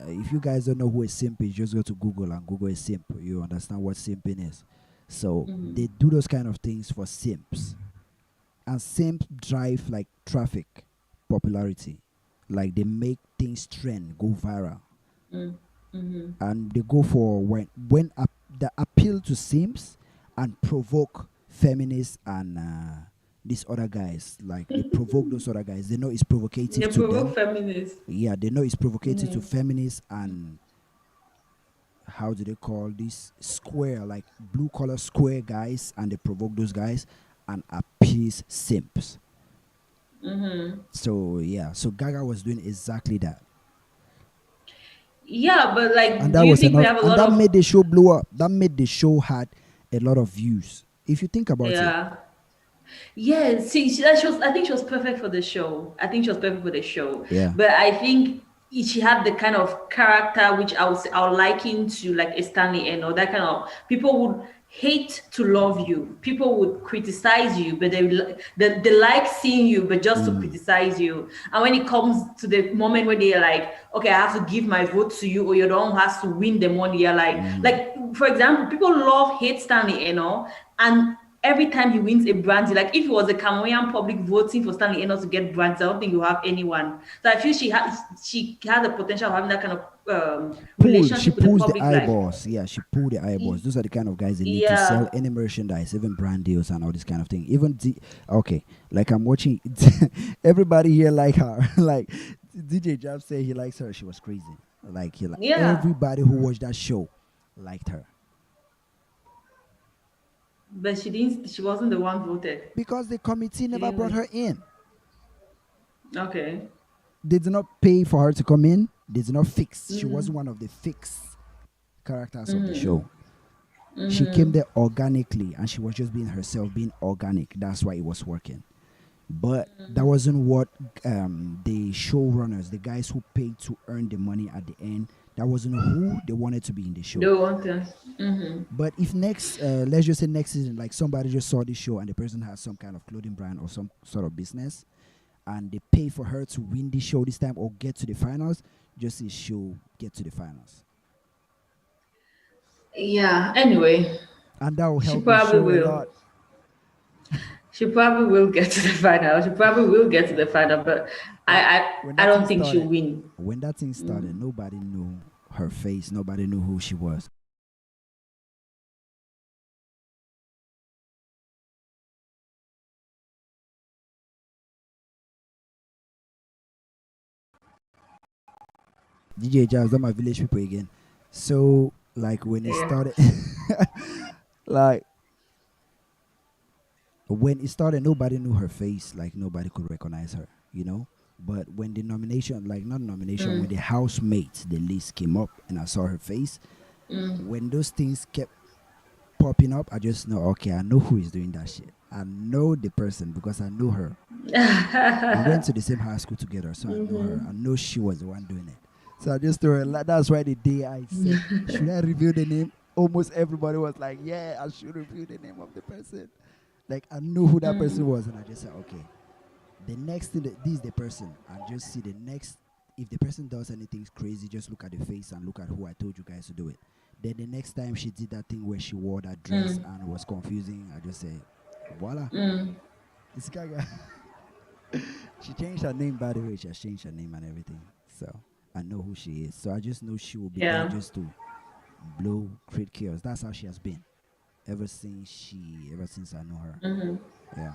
if you guys don't know who a simp is, just go to Google and Google a simp. You understand what simping is. So they do those kind of things for simps, and simps drive like traffic, popularity. Like they make things trend, go viral, and they go for when the appeal to simps and provoke feminists and these other guys. Like they provoke those other guys. They know it's provocative They to provoke them. feminists. Yeah, they know it's provocative to feminists and how do they call this square, like blue collar square guys, and they provoke those guys and appease simps. So yeah, so Gaga was doing exactly that, Yeah, but and like, do that you was think we enough, have a and lot that of made the show blow up. That made the show had a lot of views. If you think about it, yeah? Yeah, see, she was. I think she was perfect for the show. I think she was perfect for the show. yeah, But I think she had the kind of character which I would liken to like a Stanley Enow. That kind of people would hate to love you. People would criticize you, but they like seeing you, but just to criticize you. And when it comes to the moment where they're like, okay, I have to give my vote to you, or you're the one who has to win the money. You're like for example, people love hate Stanley Enow, and every time he wins a brand, like if it was a Cameroonian public voting for Stanley Enoch to get brands, I don't think you have anyone. So I feel she has the potential of having that kind of she relationship with the pulls the public. Like, eyeballs. Yeah, she pulled the eyeballs. Those are the kind of guys they need to sell yeah, any merchandise, even brand deals and all this kind of thing. Okay, like I'm watching everybody here like her. Like DJ Jab said he likes her. She was crazy. Like yeah, everybody who watched that show liked her but she didn't. She wasn't the one voted. because the committee She never didn't brought win. her in. Okay. They did not pay for her to come in. They did not fix. She wasn't one of the fixed characters of the show. She came there organically and she was just being herself, being organic. That's why it was working. But that wasn't what the showrunners, the guys who paid to earn the money at the end, that wasn't who they wanted to be in the show. Don't want to. But if let's just say next season, like somebody just saw this show and the person has some kind of clothing brand or some sort of business, and they pay for her to win this show this time or get to the finals, just see she'll get to the finals, Yeah. Anyway, and that will she help the probably show a will. lot. She probably will get to the final. She probably will get to the final, but I Like I, I don't think she'll win. when that thing started, nobody knew her face, nobody knew who she was. DJ Jazz, that my village people again. So like when it Yeah. started, like When it started, nobody knew her face, like nobody could recognize her, you know. But when the nomination, like not nomination, when the housemates, the list came up and I saw her face, when those things kept popping up, I just know, okay, I know who is doing that shit. I know the person because I know her. We went to the same high school together, so I know her. I know she was the one doing it. So I just told her, like, that's why the day I said, should I reveal the name? Almost everybody was like, yeah, I should reveal the name of the person. Like, I knew who that person was, and I just said, okay, the next thing, this is the person, and just see the next. If the person does anything crazy, just look at the face and look at who I told you guys to do it. Then the next time she did that thing where she wore that dress and it was confusing, I just say, voila, it's Gaga. She changed her name, by the way. She has changed her name and everything. So I know who she is. So I just know she will be there Yeah. just to blow, create chaos. That's how she has been ever since I know her. Yeah.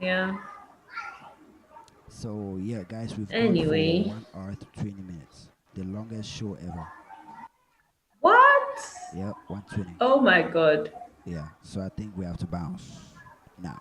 Yeah. So yeah, guys, we've gone for Anyway. 1 hour to 20 minutes, the longest show ever. What? Yep, 120. Oh my god. Yeah. So I think we have to bounce now.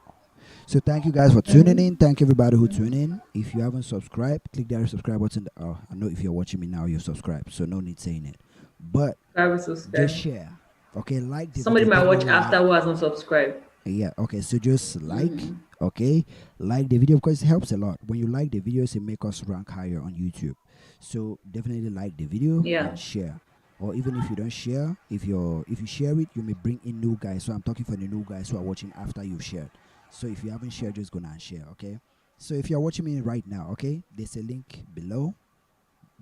So thank you guys for tuning in. Thank everybody who tuned in. If you haven't subscribed, click that subscribe button. Oh, I know if you're watching me now, you're subscribed, so no need saying it. But Private just subscribe. share. Okay, like the Somebody video. might watch Definitely after like. who hasn't subscribed. Yeah. Okay. So just like. Okay, like the video because it helps a lot. When you like the videos, it make us rank higher on YouTube. So definitely like the video Yeah. and share. Or even if you don't share, if you share it, you may bring in new guys. So I'm talking for the new guys who are watching after you've shared. So if you haven't shared, just go and share. Okay. So if you're watching me right now, okay, there's a link below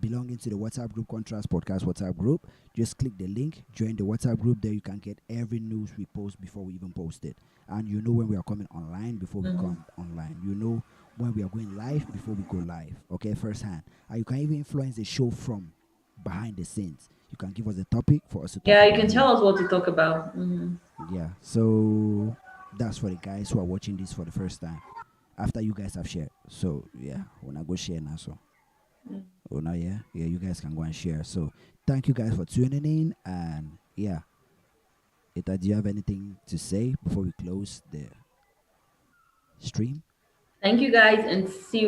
belonging to the WhatsApp group, Contrast Podcast WhatsApp group. Just click the link, join the WhatsApp group. There you can get every news we post before we even post it. And you know when we are coming online before we come online. You know when we are going live before we go live. Okay, firsthand. And you can even influence the show from behind the scenes. You can give us a topic for us to talk Yeah, you about can here. tell us what to talk about. Yeah. So that's for the guys who are watching this for the first time. After you guys have shared. So yeah, when I go share now. So oh no, yeah, yeah, you guys can go and share. So thank you guys for tuning in, and yeah, Ita, do you have anything to say before we close the stream? Thank you guys and see you